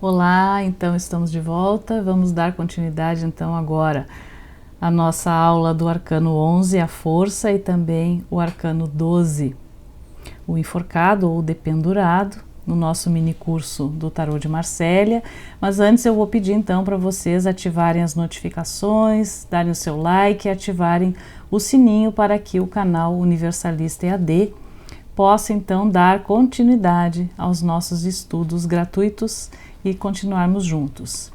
Olá, então estamos de volta. Vamos dar continuidade então agora à nossa aula do arcano 11, a força, e também o arcano 12, o enforcado ou dependurado, no nosso mini curso do Tarô de Marsella. Mas antes eu vou pedir então para vocês ativarem as notificações, darem o seu like e ativarem o sininho para que o canal Universalista EAD possa então dar continuidade aos nossos estudos gratuitos e continuarmos juntos.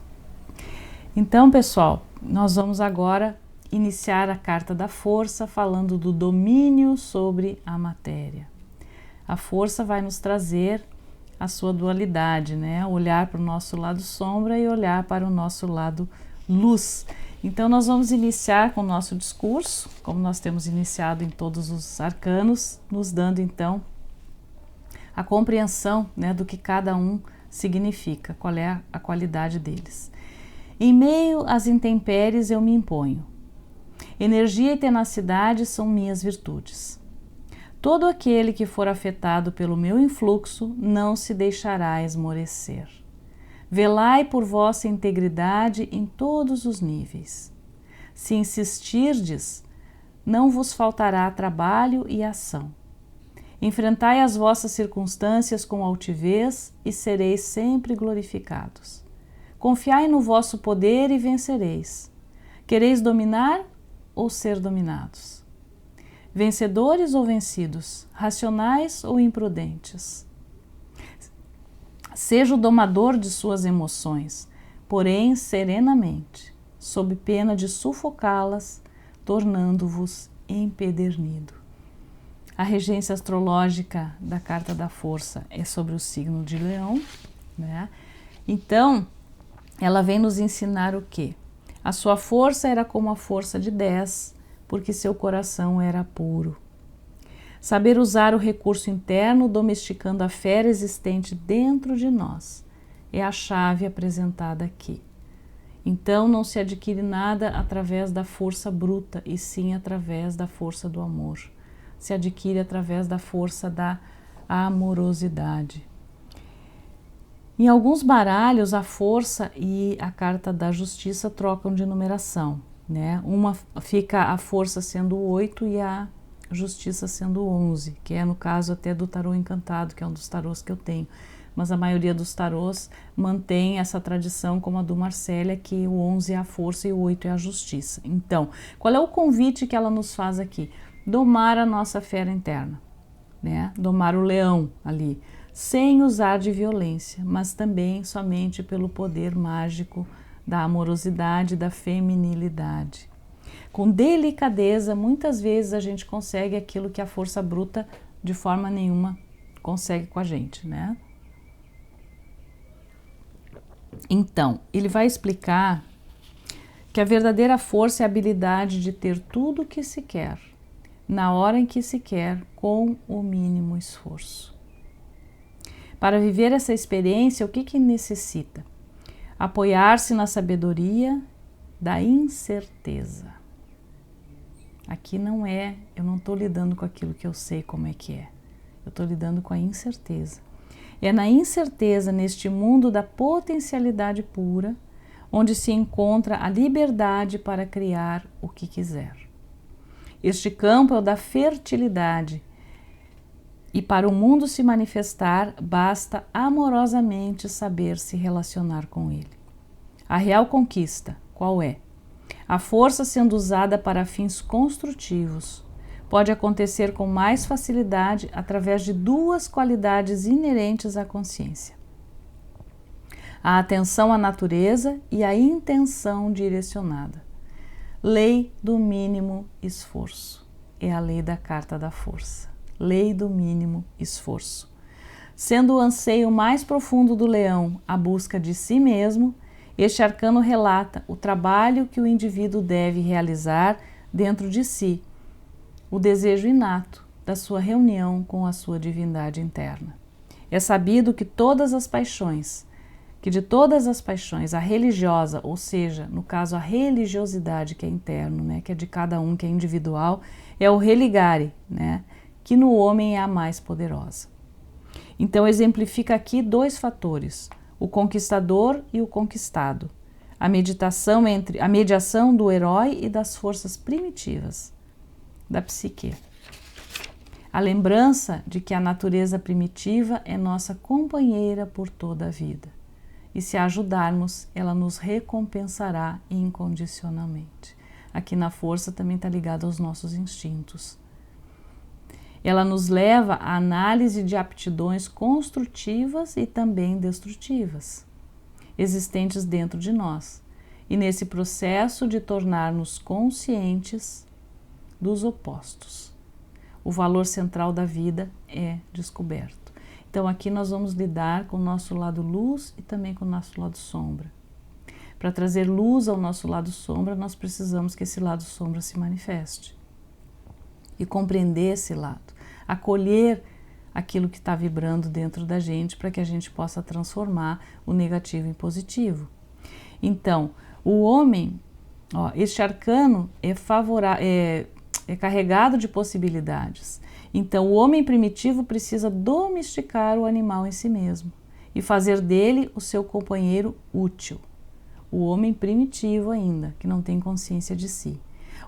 Então, pessoal, nós vamos agora iniciar a carta da força falando do domínio sobre a matéria. A força vai nos trazer a sua dualidade, né? Olhar para o nosso lado sombra e olhar para o nosso lado luz. Então nós vamos iniciar com o nosso discurso, como nós temos iniciado em todos os arcanos, nos dando então a compreensão, né, do que cada um significa, qual é a qualidade deles. Em meio às intempéries eu me imponho. Energia e tenacidade são minhas virtudes. Todo aquele que for afetado pelo meu influxo não se deixará esmorecer. Velai por vossa integridade em todos os níveis. Se insistirdes, não vos faltará trabalho e ação. Enfrentai as vossas circunstâncias com altivez e sereis sempre glorificados. Confiai no vosso poder e vencereis. Quereis dominar ou ser dominados? Vencedores ou vencidos? Racionais ou imprudentes? Seja o domador de suas emoções, porém serenamente, sob pena de sufocá-las, tornando-vos empedernido. A regência astrológica da carta da força é sobre o signo de Leão, né? Então, ela vem nos ensinar o quê? A sua força era como a força de 10, porque seu coração era puro. Saber usar o recurso interno, domesticando a fera existente dentro de nós, é a chave apresentada aqui. Então, não se adquire nada através da força bruta, e sim através da força do amor. Se adquire através da força da amorosidade. Em alguns baralhos, a força e a carta da justiça trocam de numeração, né? Uma fica a força sendo 8 e a justiça sendo 11, que é no caso até do tarô encantado, que é um dos tarôs que eu tenho. Mas a maioria dos tarôs mantém essa tradição como a do Marsella, que o 11 é a força e o 8 é a justiça. Então, qual é o convite que ela nos faz aqui? Domar a nossa fera interna, né? Domar o leão ali, sem usar de violência, mas também somente pelo poder mágico da amorosidade, da feminilidade. Com delicadeza, muitas vezes a gente consegue aquilo que a força bruta de forma nenhuma consegue com a gente, né? Então, ele vai explicar que a verdadeira força é a habilidade de ter tudo o que se quer, na hora em que se quer, com o mínimo esforço. Para viver essa experiência, o que necessita? Apoiar-se na sabedoria da incerteza. Aqui eu não estou lidando com aquilo que eu sei como é que é. Eu estou lidando com a incerteza. É na incerteza, neste mundo da potencialidade pura, onde se encontra a liberdade para criar o que quiser. Este campo é o da fertilidade, e para o mundo se manifestar, basta amorosamente saber se relacionar com ele. A real conquista, qual é? A força sendo usada para fins construtivos, pode acontecer com mais facilidade através de duas qualidades inerentes à consciência: a atenção à natureza e a intenção direcionada. Lei do mínimo esforço. É a lei da carta da força. Lei do mínimo esforço. Sendo o anseio mais profundo do leão a busca de si mesmo, este arcano relata o trabalho que o indivíduo deve realizar dentro de si, o desejo inato da sua reunião com a sua divindade interna. É sabido que de todas as paixões, a religiosa, ou seja, no caso a religiosidade que é interno, né, que é de cada um, que é individual, é o religare, né, que no homem é a mais poderosa. Então exemplifica aqui dois fatores: o conquistador e o conquistado, a mediação do herói e das forças primitivas da psique. A lembrança de que a natureza primitiva é nossa companheira por toda a vida. E se a ajudarmos, ela nos recompensará incondicionalmente. Aqui na força também está ligado aos nossos instintos. Ela nos leva à análise de aptidões construtivas e também destrutivas, existentes dentro de nós, e nesse processo de tornar-nos conscientes dos opostos. O valor central da vida é descoberto. Então aqui nós vamos lidar com o nosso lado luz e também com o nosso lado sombra. Para trazer luz ao nosso lado sombra, nós precisamos que esse lado sombra se manifeste. E compreender esse lado, acolher aquilo que está vibrando dentro da gente para que a gente possa transformar o negativo em positivo. Então, o homem, este arcano é carregado de possibilidades. Então, o homem primitivo precisa domesticar o animal em si mesmo e fazer dele o seu companheiro útil. O homem primitivo ainda, que não tem consciência de si.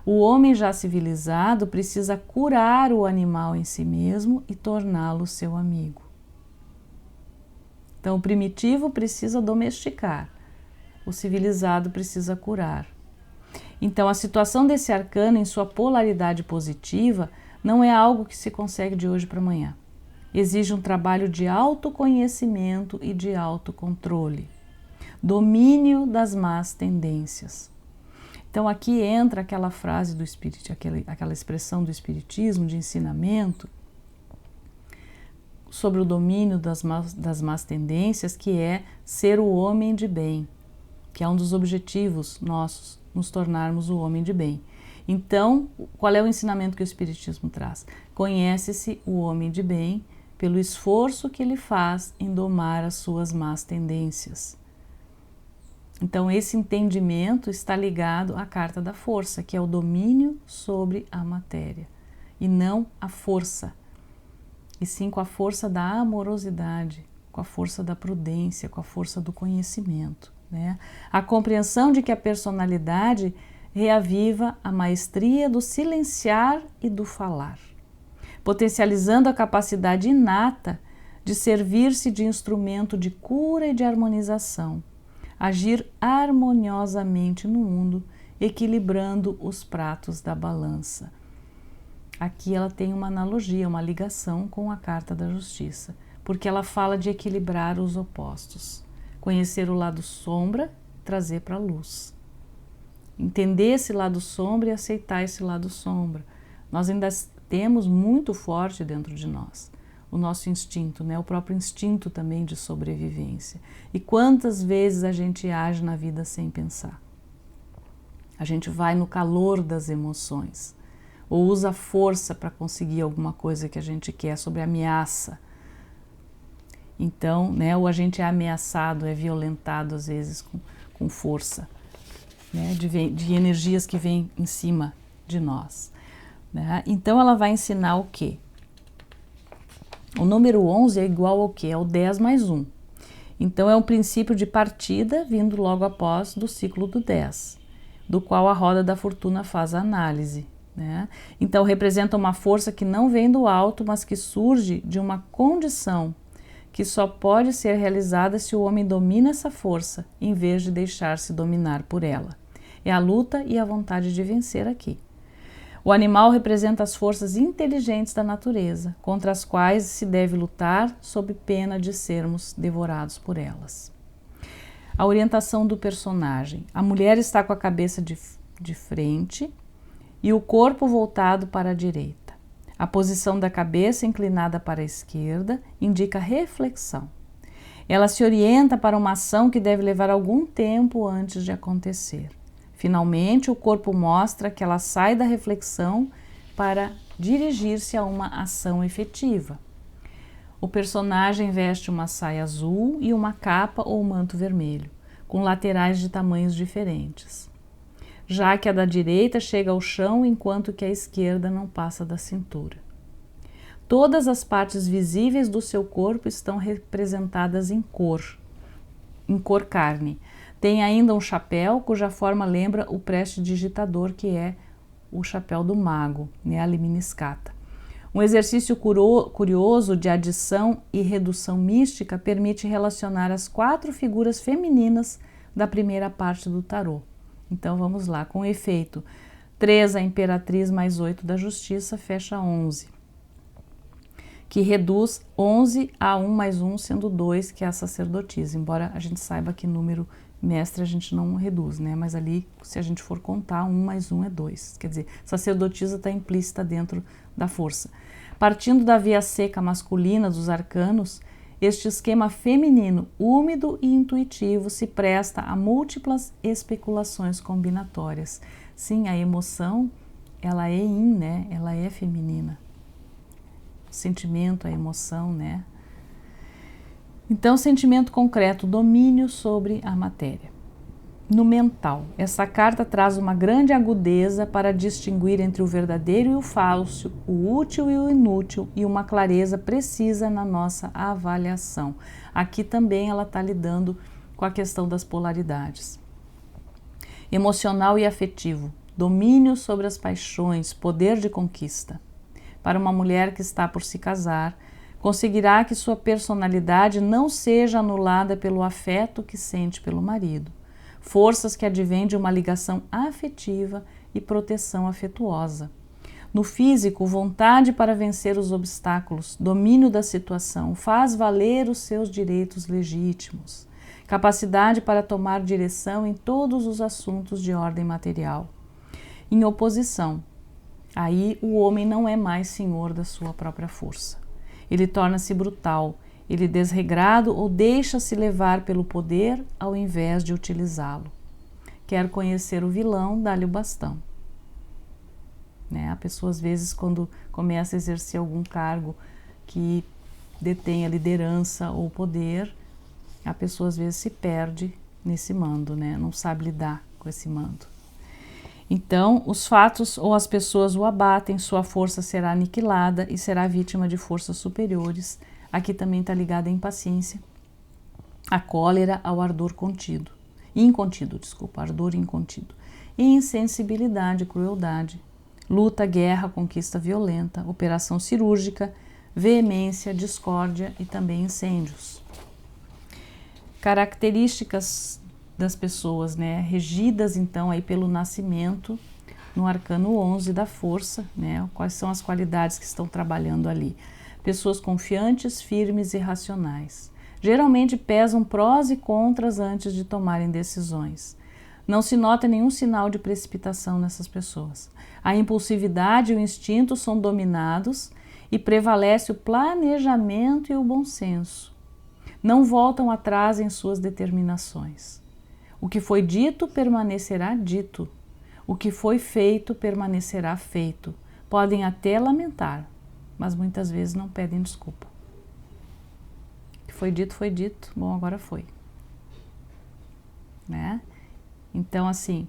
O homem já civilizado precisa curar o animal em si mesmo e torná-lo seu amigo. Então, o primitivo precisa domesticar, o civilizado precisa curar. Então, a situação desse arcano em sua polaridade positiva não é algo que se consegue de hoje para amanhã. Exige um trabalho de autoconhecimento e de autocontrole, domínio das más tendências. Então aqui entra aquela frase do espírito, aquela expressão do espiritismo de ensinamento sobre o domínio das más tendências, que é ser o homem de bem, que é um dos objetivos nossos, nos tornarmos o homem de bem. Então, qual é o ensinamento que o espiritismo traz? Conhece-se o homem de bem pelo esforço que ele faz em domar as suas más tendências. Então, esse entendimento está ligado à carta da força, que é o domínio sobre a matéria, e não a força, e sim com a força da amorosidade, com a força da prudência, com a força do conhecimento, né? A compreensão de que a personalidade reaviva a maestria do silenciar e do falar, potencializando a capacidade inata de servir-se de instrumento de cura e de harmonização, agir harmoniosamente no mundo, equilibrando os pratos da balança. Aqui ela tem uma analogia, uma ligação com a carta da justiça, porque ela fala de equilibrar os opostos, conhecer o lado sombra, trazer para a luz. Entender esse lado sombra e aceitar esse lado sombra. Nós ainda temos muito forte dentro de nós o nosso instinto, né? O próprio instinto também de sobrevivência. E quantas vezes a gente age na vida sem pensar? A gente vai no calor das emoções, ou usa força para conseguir alguma coisa que a gente quer, sobre ameaça. Então, né, ou a gente é ameaçado, é violentado às vezes com força, né, de energias que vêm em cima de nós, né? Então ela vai ensinar o quê? O número 11 é igual ao quê? É o 10 mais 1. Então é um princípio de partida vindo logo após do ciclo do 10, do qual a roda da fortuna faz a análise, né? Então representa uma força que não vem do alto, mas que surge de uma condição que só pode ser realizada se o homem domina essa força, em vez de deixar-se dominar por ela. É a luta e a vontade de vencer aqui. O animal representa as forças inteligentes da natureza, contra as quais se deve lutar sob pena de sermos devorados por elas. A orientação do personagem. A mulher está com a cabeça de frente e o corpo voltado para a direita. A posição da cabeça inclinada para a esquerda indica reflexão. Ela se orienta para uma ação que deve levar algum tempo antes de acontecer. Finalmente, o corpo mostra que ela sai da reflexão para dirigir-se a uma ação efetiva. O personagem veste uma saia azul e uma capa ou manto vermelho, com laterais de tamanhos diferentes, já que a da direita chega ao chão enquanto que a esquerda não passa da cintura. Todas as partes visíveis do seu corpo estão representadas em cor, em cor carne. Tem ainda um chapéu cuja forma lembra o prestidigitador, que é o chapéu do mago, né, a lemniscata. Um exercício curioso de adição e redução mística permite relacionar as 4 figuras femininas da primeira parte do tarô. Então vamos lá, com efeito 3 a imperatriz mais 8 da justiça fecha 11, que reduz 11 a 1 mais 1, sendo 2, que é a sacerdotisa, embora a gente saiba que número mestre a gente não reduz, né? Mas ali, se a gente for contar, 1 mais 1 é 2, quer dizer, sacerdotisa está implícita dentro da força. Partindo da via seca masculina dos arcanos, este esquema feminino, úmido e intuitivo, se presta a múltiplas especulações combinatórias. Sim, a emoção, ela é yin, né? Ela é feminina. O sentimento, a emoção, né? Então, sentimento concreto, domínio sobre a matéria. No mental, essa carta traz uma grande agudeza para distinguir entre o verdadeiro e o falso, o útil e o inútil, e uma clareza precisa na nossa avaliação. Aqui também ela está lidando com a questão das polaridades. Emocional e afetivo, domínio sobre as paixões, poder de conquista. Para uma mulher que está por se casar, conseguirá que sua personalidade não seja anulada pelo afeto que sente pelo marido. Forças que advêm de uma ligação afetiva e proteção afetuosa. No físico, vontade para vencer os obstáculos, domínio da situação, faz valer os seus direitos legítimos, capacidade para tomar direção em todos os assuntos de ordem material. Em oposição, aí o homem não é mais senhor da sua própria força. Ele torna-se brutal, ele desregrado ou deixa-se levar pelo poder ao invés de utilizá-lo. Quer conhecer o vilão, dá-lhe o bastão. Né? A pessoa, às vezes, quando começa a exercer algum cargo que detém a liderança ou poder, a pessoa, às vezes, se perde nesse mando, né? Não sabe lidar com esse mando. Então, os fatos ou as pessoas o abatem, sua força será aniquilada e será vítima de forças superiores. Aqui também está ligada a impaciência, a cólera, ao ardor contido, ardor incontido, e insensibilidade, crueldade, luta, guerra, conquista violenta, operação cirúrgica, veemência, discórdia e também incêndios. Características das pessoas, né, regidas então aí pelo nascimento no arcano 11 da força, né, quais são as qualidades que estão trabalhando ali. Pessoas confiantes, firmes e racionais. Geralmente pesam prós e contras antes de tomarem decisões. Não se nota nenhum sinal de precipitação nessas pessoas. A impulsividade e o instinto são dominados e prevalece o planejamento e o bom senso. Não voltam atrás em suas determinações. O que foi dito permanecerá dito. O que foi feito permanecerá feito. Podem até lamentar, mas muitas vezes não pedem desculpa. O que foi dito, bom, agora foi. Né? Então, assim,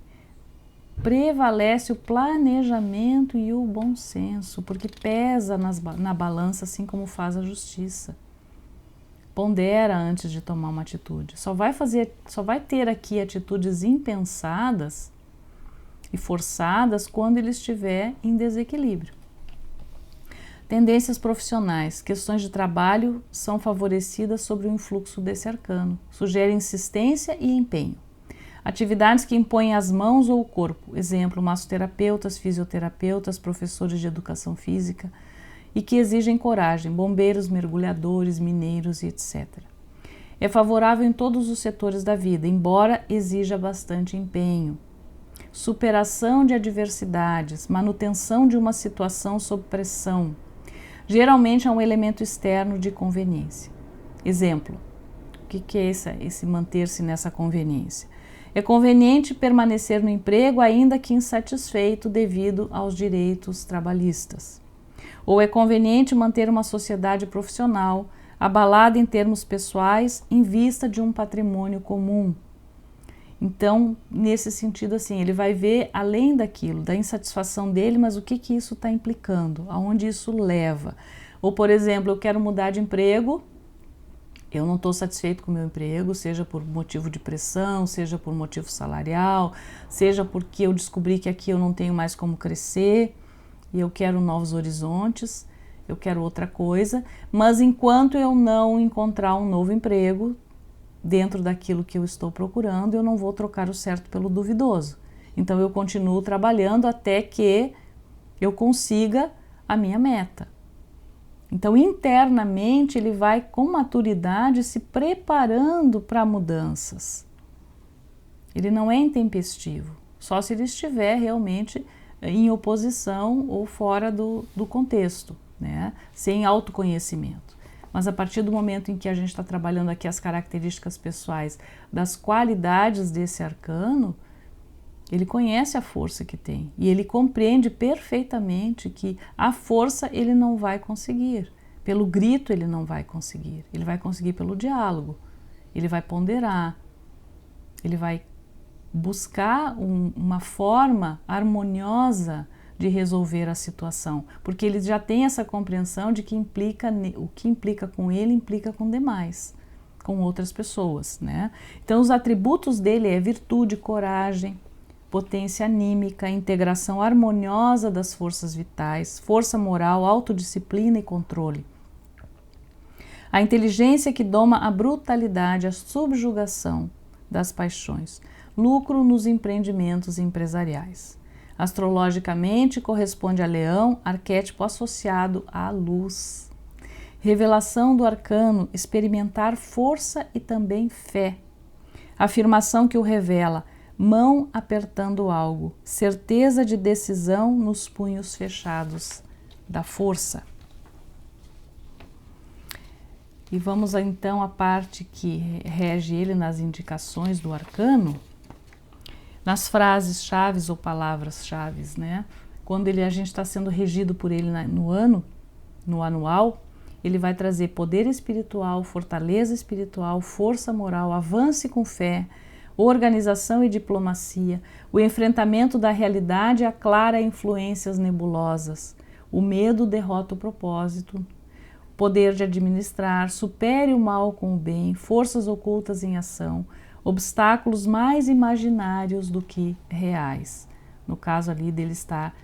prevalece o planejamento e o bom senso, porque pesa na balança, assim como faz a justiça. Pondera antes de tomar uma atitude. Só vai ter aqui atitudes impensadas e forçadas quando ele estiver em desequilíbrio. Tendências profissionais. Questões de trabalho são favorecidas sobre o influxo desse arcano. Sugere insistência e empenho. Atividades que impõem as mãos ou o corpo. Exemplo, massoterapeutas, fisioterapeutas, professores de educação física, e que exigem coragem, bombeiros, mergulhadores, mineiros e etc. É favorável em todos os setores da vida, embora exija bastante empenho. Superação de adversidades, manutenção de uma situação sob pressão. Geralmente é um elemento externo de conveniência. Exemplo, o que é esse manter-se nessa conveniência? É conveniente permanecer no emprego ainda que insatisfeito devido aos direitos trabalhistas. Ou é conveniente manter uma sociedade profissional abalada em termos pessoais em vista de um patrimônio comum. Então, nesse sentido, assim, ele vai ver além daquilo, da insatisfação dele, mas o que isso está implicando, aonde isso leva. Ou, por exemplo, eu quero mudar de emprego, Eu não estou satisfeito com o meu emprego, seja por motivo de pressão, seja por motivo salarial, seja porque eu descobri que aqui eu não tenho mais como crescer e eu quero novos horizontes, eu quero outra coisa, mas enquanto eu não encontrar um novo emprego dentro daquilo que eu estou procurando, eu não vou trocar o certo pelo duvidoso. Então eu continuo trabalhando até que eu consiga a minha meta. Então, internamente, ele vai com maturidade se preparando para mudanças. Ele não é intempestivo, só se ele estiver realmente em oposição ou fora do contexto, né? Sem autoconhecimento. Mas a partir do momento em que a gente está trabalhando aqui as características pessoais das qualidades desse arcano, ele conhece a força que tem e ele compreende perfeitamente que a força ele não vai conseguir. Pelo grito ele não vai conseguir. Ele vai conseguir pelo diálogo. Ele vai ponderar. Ele vai buscar uma forma harmoniosa de resolver a situação. Porque ele já tem essa compreensão de que o que implica com ele implica com demais, com outras pessoas, né? Então os atributos dele é virtude, coragem, potência anímica, integração harmoniosa das forças vitais, força moral, autodisciplina e controle. A inteligência que doma a brutalidade, a subjugação das paixões, lucro nos empreendimentos empresariais. Astrologicamente corresponde a Leão, arquétipo associado à luz. Revelação do arcano, experimentar força e também fé. Afirmação que o revela, mão apertando algo, certeza de decisão nos punhos fechados da força. E vamos então à parte que rege ele nas indicações do arcano, nas frases chaves ou palavras chaves, né? Quando a gente está sendo regido por ele no anual, ele vai trazer poder espiritual, fortaleza espiritual, força moral, avance com fé, organização e diplomacia, o enfrentamento da realidade aclara influências nebulosas, o medo derrota o propósito, poder de administrar, supere o mal com o bem, forças ocultas em ação, obstáculos mais imaginários do que reais. No caso ali dele estar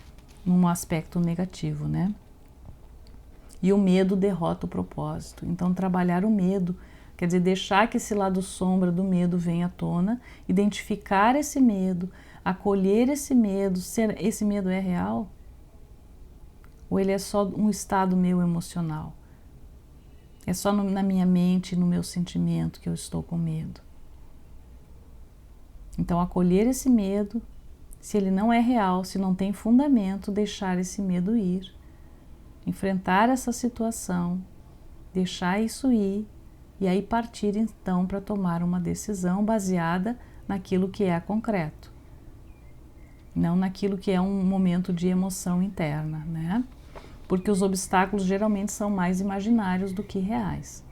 num aspecto negativo, né? E o medo derrota o propósito. Então trabalhar o medo, quer dizer, deixar que esse lado sombra do medo venha à tona, identificar esse medo, acolher esse medo, esse medo é real? Ou ele é só um estado meu emocional? É só na minha mente, no meu sentimento que eu estou com medo. Então acolher esse medo, se ele não é real, se não tem fundamento, deixar esse medo ir. Enfrentar essa situação, deixar isso ir, e aí partir então para tomar uma decisão baseada naquilo que é concreto, não naquilo que é um momento de emoção interna, né? Porque os obstáculos geralmente são mais imaginários do que reais.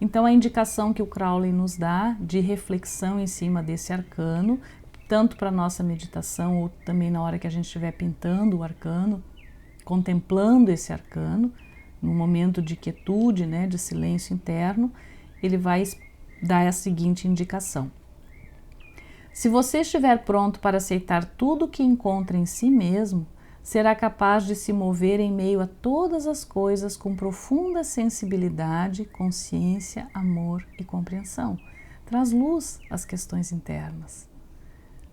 Então a indicação que o Crowley nos dá de reflexão em cima desse arcano, tanto para a nossa meditação ou também na hora que a gente estiver pintando o arcano, contemplando esse arcano, no momento de quietude, né, de silêncio interno, ele vai dar a seguinte indicação. Se você estiver pronto para aceitar tudo o que encontra em si mesmo, será capaz de se mover em meio a todas as coisas com profunda sensibilidade, consciência, amor e compreensão. Traz luz às questões internas.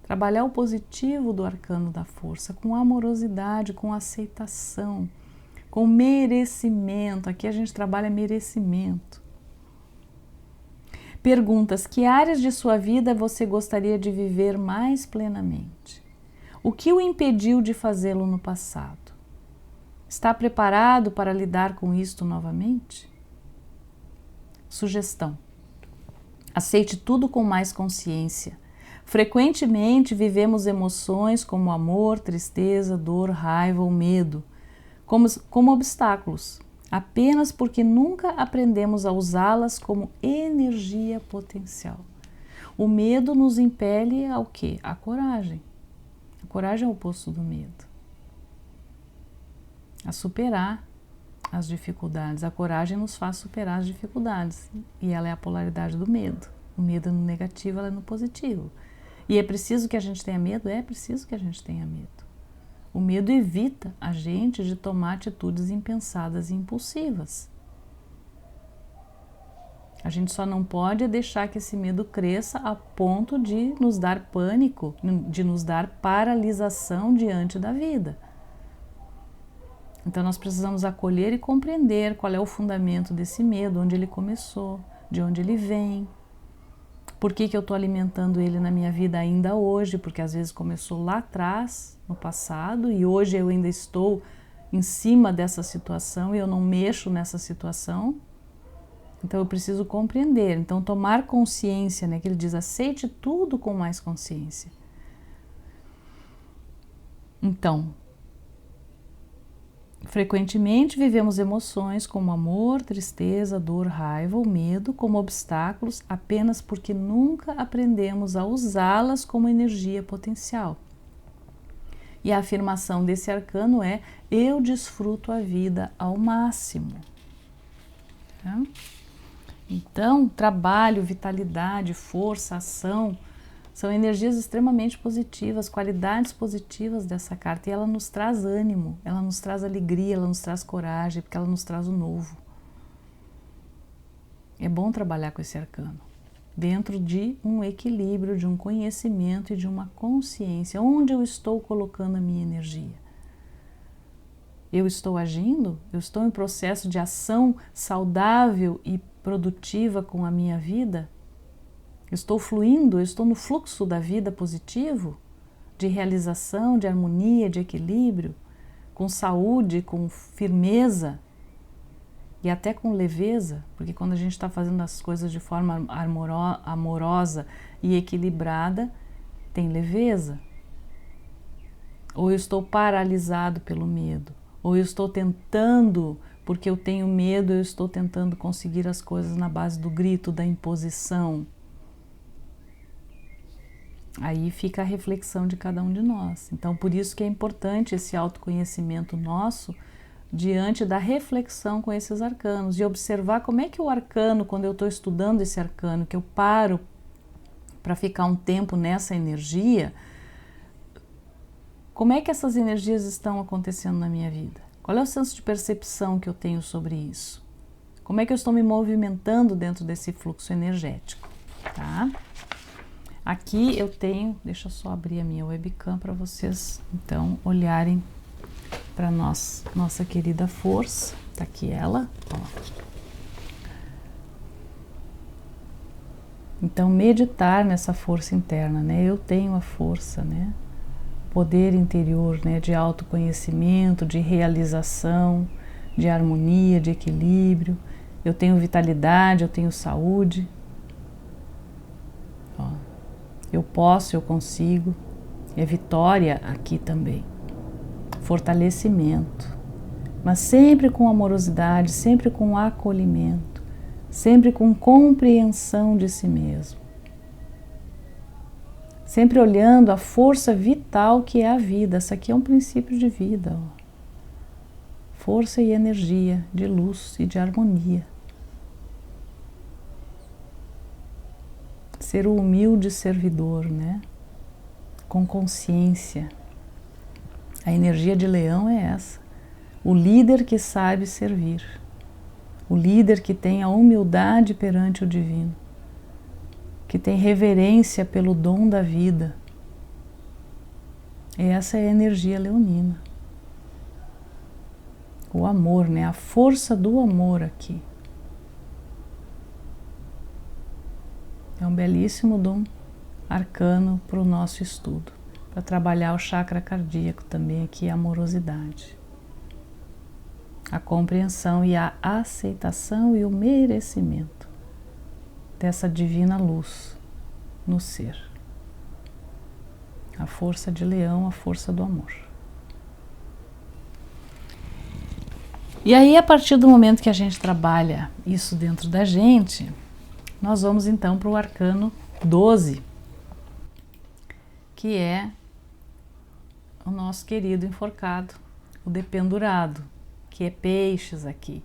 Trabalhar o positivo do arcano da força, com amorosidade, com aceitação, com merecimento. Aqui a gente trabalha merecimento. Perguntas: que áreas de sua vida você gostaria de viver mais plenamente? O que o impediu de fazê-lo no passado? Está preparado para lidar com isto novamente? Sugestão: aceite tudo com mais consciência. Frequentemente vivemos emoções como amor, tristeza, dor, raiva ou medo, como obstáculos, apenas porque nunca aprendemos a usá-las como energia potencial. O medo nos impele ao quê? A coragem. A coragem é o oposto do medo. A superar as dificuldades. A coragem nos faz superar as dificuldades. E ela é a polaridade do medo. O medo é no negativo, ela é no positivo. E é preciso que a gente tenha medo? É preciso que a gente tenha medo. O medo evita a gente de tomar atitudes impensadas e impulsivas. A gente só não pode deixar que esse medo cresça a ponto de nos dar pânico, de nos dar paralisação diante da vida. Então nós precisamos acolher e compreender qual é o fundamento desse medo, onde ele começou, de onde ele vem, por que eu estou alimentando ele na minha vida ainda hoje, porque às vezes começou lá atrás, no passado, e hoje eu ainda estou em cima dessa situação e eu não mexo nessa situação. Então eu preciso compreender, então tomar consciência, né, que ele diz, aceite tudo com mais consciência. Então, frequentemente vivemos emoções como amor, tristeza, dor, raiva ou medo como obstáculos apenas porque nunca aprendemos a usá-las como energia potencial. E a afirmação desse arcano é: eu desfruto a vida ao máximo. Tá? Então, trabalho, vitalidade, força, ação são energias extremamente positivas, qualidades positivas dessa carta. E ela nos traz ânimo, ela nos traz alegria, ela nos traz coragem, porque ela nos traz o novo. É bom trabalhar com esse arcano, dentro de um equilíbrio, de um conhecimento e de uma consciência. Onde eu estou colocando a minha energia? Eu estou agindo? Eu estou em processo de ação saudável e produtiva com a minha vida? Eu estou fluindo? Eu estou no fluxo da vida positivo? De realização, de harmonia, de equilíbrio? Com saúde, com firmeza? E até com leveza? Porque quando a gente está fazendo as coisas de forma amorosa e equilibrada, tem leveza. Ou eu estou paralisado pelo medo? Ou eu estou tentando, porque eu tenho medo, eu estou tentando conseguir as coisas na base do grito, da imposição. Aí fica a reflexão de cada um de nós. Então, por isso que é importante esse autoconhecimento nosso diante da reflexão com esses arcanos e observar como é que o arcano, quando eu estou estudando esse arcano, que eu paro para ficar um tempo nessa energia, como é que essas energias estão acontecendo na minha vida? Qual é o senso de percepção que eu tenho sobre isso? Como é que eu estou me movimentando dentro desse fluxo energético? Tá? Aqui eu tenho, deixa eu só abrir a minha webcam para vocês então olharem para nossa querida força. Tá aqui ela, ó. Então meditar nessa força interna, né? Eu tenho a força, né? Poder interior, né, de autoconhecimento, de realização, de harmonia, de equilíbrio. Eu tenho vitalidade, eu tenho saúde. Ó, eu posso, eu consigo. É vitória aqui também. Fortalecimento. Mas sempre com amorosidade, sempre com acolhimento, sempre com compreensão de si mesmo. Sempre olhando a força vital que é a vida. Essa aqui é um princípio de vida. Ó. Força e energia, de luz e de harmonia. Ser o humilde servidor, né? Com consciência. A energia de leão é essa. O líder que sabe servir. O líder que tem a humildade perante o divino. Que tem reverência pelo dom da vida. Essa é a energia leonina. O amor, né? A força do amor aqui. É um belíssimo dom arcano para o nosso estudo. Para trabalhar o chakra cardíaco também aqui, a amorosidade. A compreensão e a aceitação e o merecimento dessa divina luz no ser. A força de leão, a força do amor. E aí, a partir do momento que a gente trabalha isso dentro da gente, nós vamos então para o arcano 12, que é o nosso querido enforcado, o dependurado. que é peixes aqui.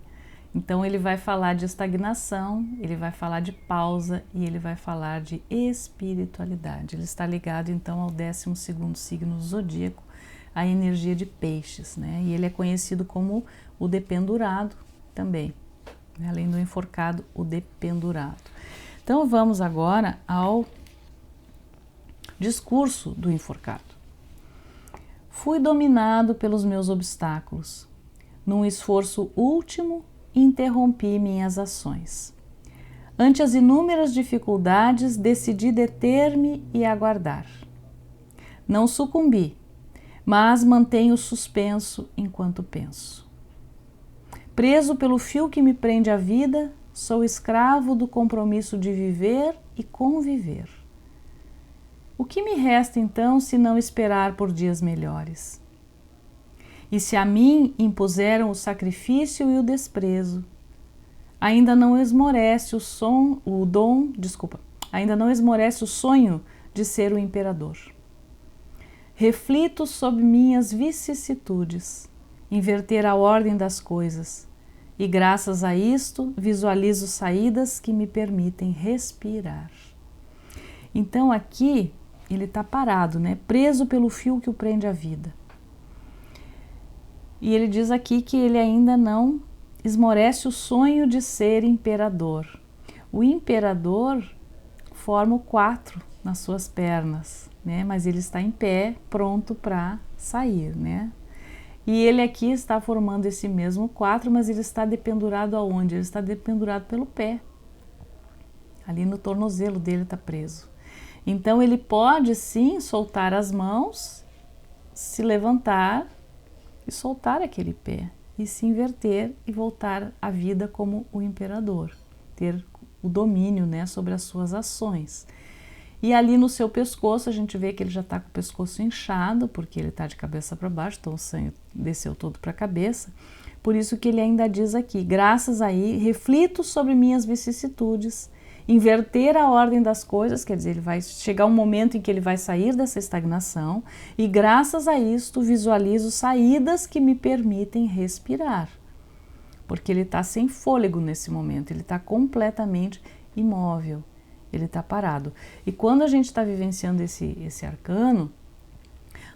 Então ele vai falar de estagnação, ele vai falar de pausa e ele vai falar de espiritualidade. Ele está ligado então ao 12º signo do zodíaco, a energia de peixes, né? E ele é conhecido como o dependurado também, né? Além do enforcado, o dependurado. Então vamos agora ao discurso do enforcado. Fui dominado pelos meus obstáculos. Num esforço último, interrompi minhas ações. Ante as inúmeras dificuldades, decidi deter-me e aguardar. Não sucumbi, mas mantenho suspenso enquanto penso. Preso pelo fio que me prende à vida, sou escravo do compromisso de viver e conviver. O que me resta então se não esperar por dias melhores? E se a mim impuseram o sacrifício e o desprezo, ainda não esmorece ainda não esmorece o sonho de ser o imperador. Reflito sobre minhas vicissitudes, inverter a ordem das coisas, e graças a isto visualizo saídas que me permitem respirar. Então aqui ele está parado, né? Preso pelo fio que o prende à vida. E ele diz aqui que ele ainda não esmorece o sonho de ser imperador. O imperador forma o 4 nas suas pernas, né? Mas ele está em pé, pronto para sair, né? E ele aqui está formando esse mesmo 4, mas ele está dependurado aonde? Ele está dependurado pelo pé. Ali no tornozelo dele está preso. Então ele pode sim soltar as mãos, se levantar e soltar aquele pé, e se inverter e voltar à vida como o imperador, ter o domínio, né, sobre as suas ações. E ali no seu pescoço, a gente vê que ele já está com o pescoço inchado, porque ele está de cabeça para baixo, então o sangue desceu todo para a cabeça. Por isso que ele ainda diz aqui, graças aí, reflito sobre minhas vicissitudes, inverter a ordem das coisas, quer dizer, ele vai chegar um momento em que ele vai sair dessa estagnação e graças a isto visualizo saídas que me permitem respirar, porque ele está sem fôlego nesse momento, ele está completamente imóvel, ele está parado. E quando a gente está vivenciando esse arcano,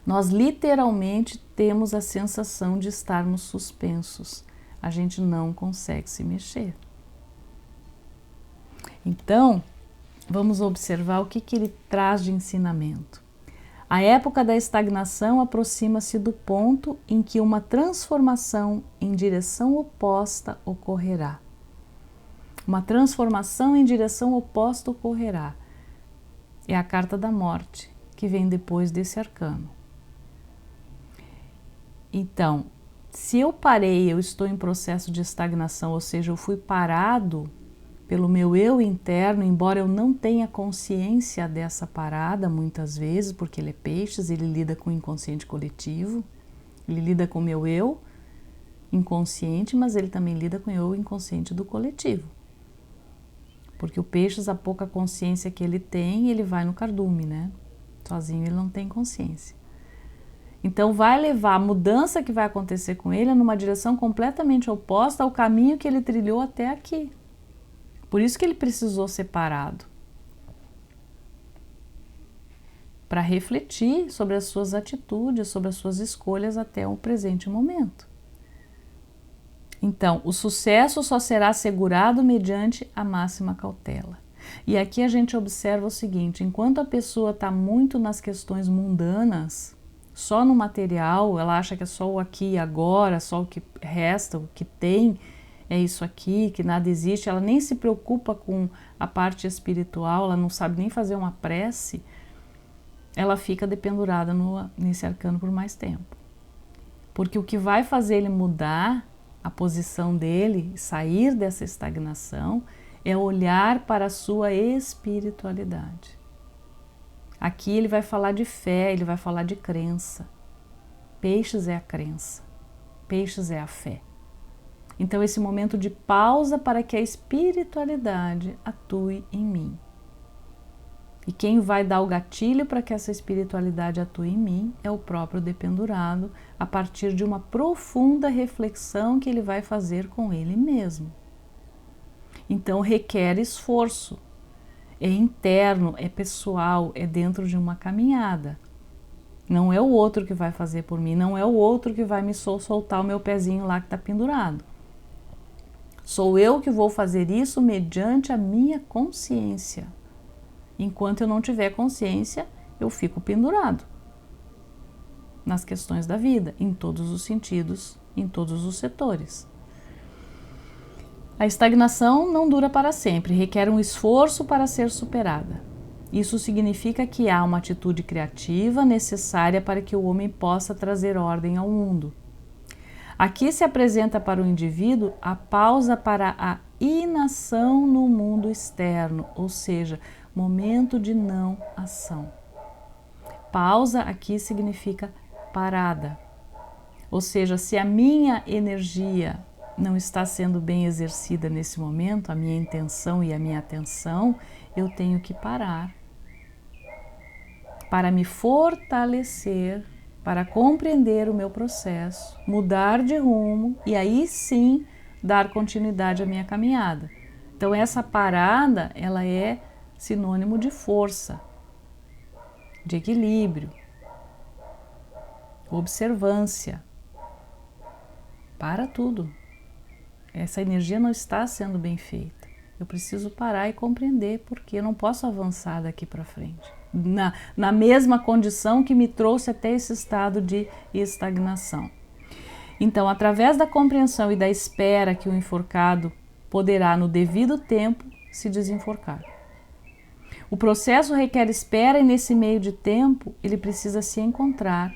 nós literalmente temos a sensação de estarmos suspensos, a gente não consegue se mexer. Então, vamos observar o que ele traz de ensinamento. A época da estagnação aproxima-se do ponto em que uma transformação em direção oposta ocorrerá. Uma transformação em direção oposta ocorrerá. É a carta da morte, que vem depois desse arcano. Então, se eu parei, eu estou em processo de estagnação, ou seja, eu fui parado pelo meu eu interno, embora eu não tenha consciência dessa parada muitas vezes, porque ele é peixes, ele lida com o inconsciente coletivo, ele lida com o meu eu inconsciente, mas ele também lida com o eu inconsciente do coletivo. Porque o peixes, a pouca consciência que ele tem, ele vai no cardume, né? Sozinho ele não tem consciência. Então vai levar a mudança que vai acontecer com ele numa direção completamente oposta ao caminho que ele trilhou até aqui. Por isso que ele precisou ser parado, para refletir sobre as suas atitudes, sobre as suas escolhas até o presente momento. Então, o sucesso só será assegurado mediante a máxima cautela. E aqui a gente observa o seguinte, enquanto a pessoa está muito nas questões mundanas, só no material, ela acha que é só o aqui e agora, só o que resta, o que tem, é isso aqui, que nada existe, ela nem se preocupa com a parte espiritual, ela não sabe nem fazer uma prece, ela fica dependurada nesse arcano por mais tempo. Porque o que vai fazer ele mudar a posição dele, sair dessa estagnação, é olhar para a sua espiritualidade. Aqui ele vai falar de fé, ele vai falar de crença. Peixes é a crença, peixes é a fé. Então, esse momento de pausa para que a espiritualidade atue em mim. E quem vai dar o gatilho para que essa espiritualidade atue em mim é o próprio dependurado, a partir de uma profunda reflexão que ele vai fazer com ele mesmo. Então requer esforço, é interno, é pessoal, é dentro de uma caminhada. Não é o outro que vai fazer por mim, não é o outro que vai me soltar o meu pezinho lá que está pendurado. Sou eu que vou fazer isso mediante a minha consciência. Enquanto eu não tiver consciência, eu fico pendurado nas questões da vida, em todos os sentidos, em todos os setores. A estagnação não dura para sempre, requer um esforço para ser superada. Isso significa que há uma atitude criativa necessária para que o homem possa trazer ordem ao mundo. Aqui se apresenta para o indivíduo a pausa para a inação no mundo externo, ou seja, momento de não ação. Pausa aqui significa parada. Ou seja, se a minha energia não está sendo bem exercida nesse momento, a minha intenção e a minha atenção, eu tenho que parar para me fortalecer, para compreender o meu processo, mudar de rumo e aí sim dar continuidade à minha caminhada. Então essa parada, ela é sinônimo de força, de equilíbrio, observância. Para tudo. Essa energia não está sendo bem feita. Eu preciso parar e compreender porque eu não posso avançar daqui para frente. Na mesma condição que me trouxe até esse estado de estagnação. Então, através da compreensão e da espera que o enforcado poderá, no devido tempo, se desenforcar. O processo requer espera e nesse meio de tempo ele precisa se encontrar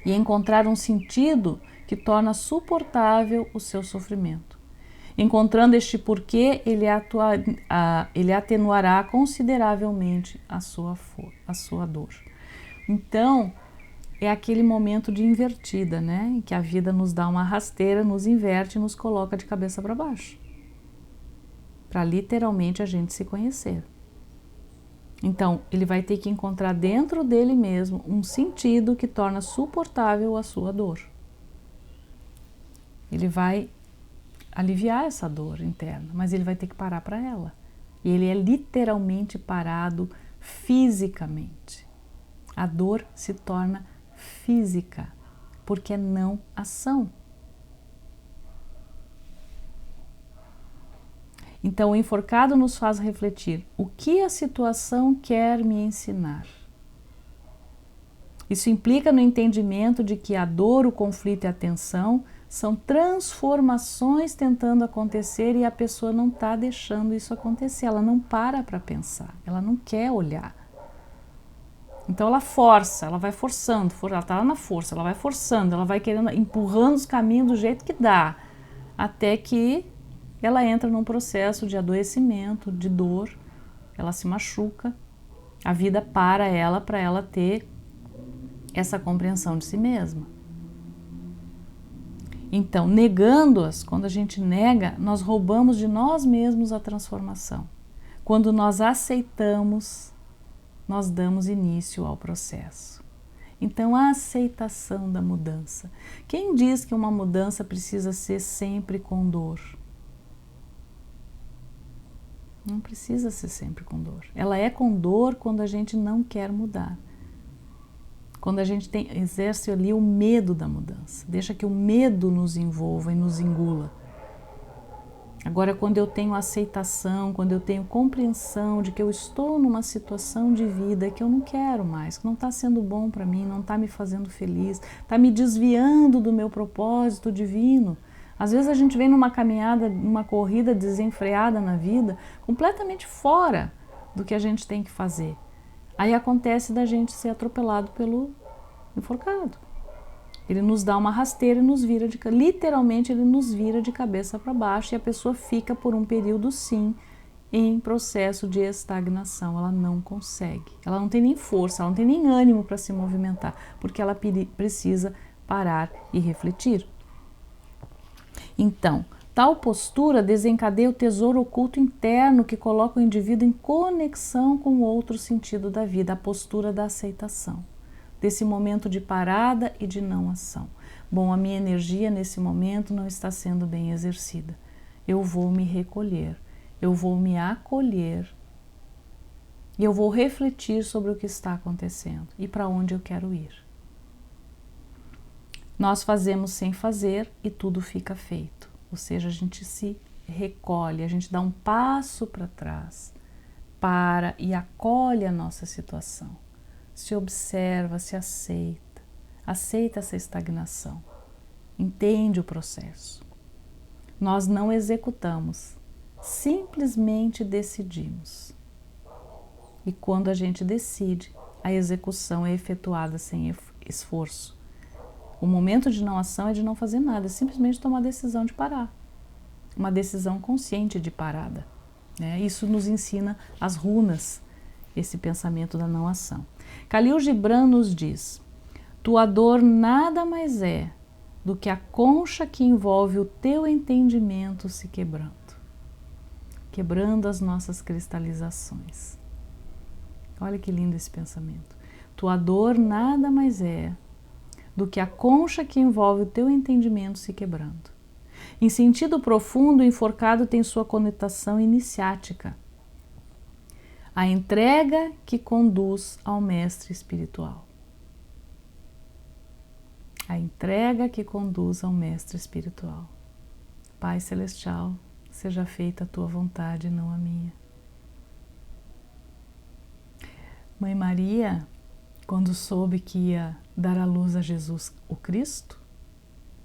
e encontrar um sentido que torna suportável o seu sofrimento. Encontrando este porquê, ele atenuará consideravelmente a sua dor. Então, é aquele momento de invertida, né? Em que a vida nos dá uma rasteira, nos inverte e nos coloca de cabeça para baixo. Para literalmente a gente se conhecer. Então, ele vai ter que encontrar dentro dele mesmo um sentido que torna suportável a sua dor. Ele vai aliviar essa dor interna, mas ele vai ter que parar para ela. E ele é literalmente parado fisicamente. A dor se torna física, porque é não ação. Então, o enforcado nos faz refletir: o que a situação quer me ensinar? Isso implica no entendimento de que a dor, o conflito e a tensão são transformações tentando acontecer e a pessoa não está deixando isso acontecer, ela não para pensar, ela não quer olhar. Então ela força, ela vai forçando, ela está lá na força, ela vai forçando, ela vai querendo, empurrando os caminhos do jeito que dá, até que ela entra num processo de adoecimento, de dor, ela se machuca, a vida para ela ter essa compreensão de si mesma. Então, negando-as, quando a gente nega, nós roubamos de nós mesmos a transformação. Quando nós aceitamos, nós damos início ao processo. Então, a aceitação da mudança. Quem diz que uma mudança precisa ser sempre com dor? Não precisa ser sempre com dor. Ela é com dor quando a gente não quer mudar. Quando a gente exerce ali o medo da mudança. Deixa que o medo nos envolva e nos engula. Agora, quando eu tenho aceitação, quando eu tenho compreensão de que eu estou numa situação de vida que eu não quero mais, que não está sendo bom para mim, não está me fazendo feliz, está me desviando do meu propósito divino. Às vezes a gente vem numa caminhada, numa corrida desenfreada na vida, completamente fora do que a gente tem que fazer. Aí acontece da gente ser atropelado pelo enforcado. Ele nos dá uma rasteira e nos vira literalmente ele nos vira de cabeça para baixo e a pessoa fica por um período sim em processo de estagnação. Ela não consegue, ela não tem nem força, ela não tem nem ânimo para se movimentar, porque ela precisa parar e refletir. Então, Tal postura desencadeia o tesouro oculto interno que coloca o indivíduo em conexão com o outro sentido da vida, a postura da aceitação, desse momento de parada e de não ação. Bom, a minha energia nesse momento não está sendo bem exercida. Eu vou me recolher, eu vou me acolher e eu vou refletir sobre o que está acontecendo e para onde eu quero ir. Nós fazemos sem fazer e tudo fica feito. Ou seja, a gente se recolhe, a gente dá um passo para trás, para e acolhe a nossa situação. Se observa, se aceita, aceita essa estagnação, entende o processo. Nós não executamos, simplesmente decidimos. E quando a gente decide, a execução é efetuada sem esforço. O momento de não ação é de não fazer nada, é simplesmente tomar a decisão de parar. Uma decisão consciente de parada. Isso nos ensina as runas, esse pensamento da não ação. Khalil Gibran nos diz: tua dor nada mais é do que a concha que envolve o teu entendimento se quebrando. Quebrando as nossas cristalizações. Olha que lindo esse pensamento. Tua dor nada mais é do que a concha que envolve o teu entendimento se quebrando. Em sentido profundo, o enforcado tem sua conotação iniciática. A entrega que conduz ao mestre espiritual. A entrega que conduz ao mestre espiritual. Pai Celestial, seja feita a tua vontade, não a minha. Mãe Maria, quando soube que ia dar à luz a Jesus, o Cristo,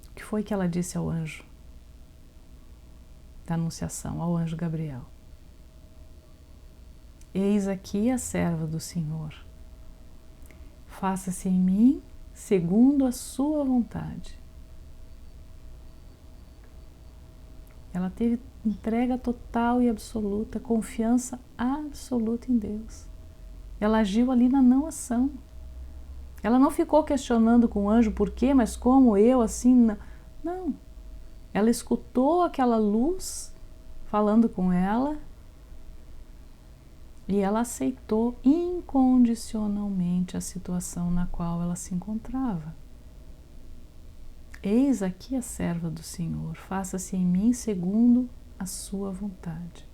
o que foi que ela disse ao anjo da Anunciação, ao anjo Gabriel? Eis aqui a serva do Senhor. Faça-se em mim segundo a sua vontade. Ela teve entrega total e absoluta, confiança absoluta em Deus. Ela agiu ali na não ação. Ela não ficou questionando com o anjo por quê, mas como eu, assim, não. Ela escutou aquela luz falando com ela e ela aceitou incondicionalmente a situação na qual ela se encontrava. Eis aqui a serva do Senhor, faça-se em mim segundo a sua vontade.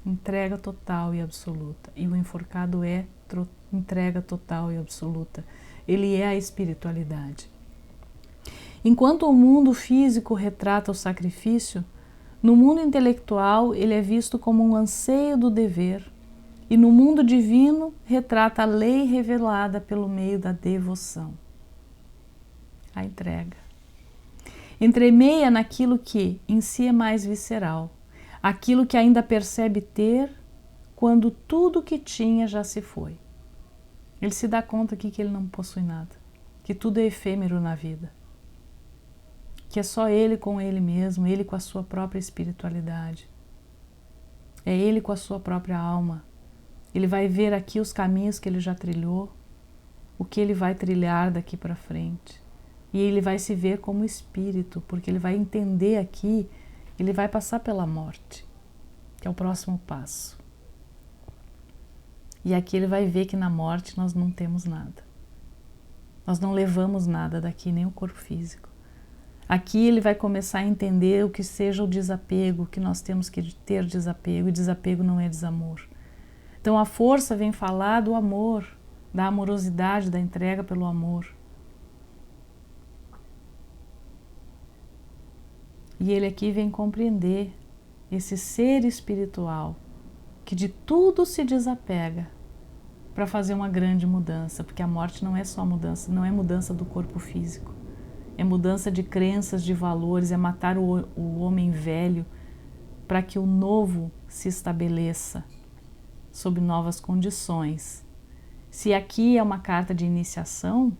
Entrega total e absoluta. E o enforcado é entrega total e absoluta. Ele é a espiritualidade. Enquanto o mundo físico retrata o sacrifício, no mundo intelectual ele é visto como um anseio do dever, e no mundo divino retrata a lei revelada pelo meio da devoção. A entrega. Entremeia naquilo que em si é mais visceral, aquilo que ainda percebe ter quando tudo que tinha já se foi. Ele se dá conta aqui que ele não possui nada, que tudo é efêmero na vida, que é só ele com ele mesmo, ele com a sua própria espiritualidade, é ele com a sua própria alma. Ele vai ver aqui os caminhos que ele já trilhou, o que ele vai trilhar daqui para frente. E ele vai se ver como espírito, porque ele vai entender aqui, ele vai passar pela morte, que é o próximo passo. E aqui ele vai ver que na morte nós não temos nada. Nós não levamos nada daqui, nem o corpo físico. Aqui ele vai começar a entender o que seja o desapego, que nós temos que ter desapego, e desapego não é desamor. Então a força vem falar do amor, da amorosidade, da entrega pelo amor. E ele aqui vem compreender esse ser espiritual que de tudo se desapega para fazer uma grande mudança, porque a morte não é só mudança, não é mudança do corpo físico, é mudança de crenças, de valores, é matar o homem velho para que o novo se estabeleça sob novas condições. Se aqui é uma carta de iniciação,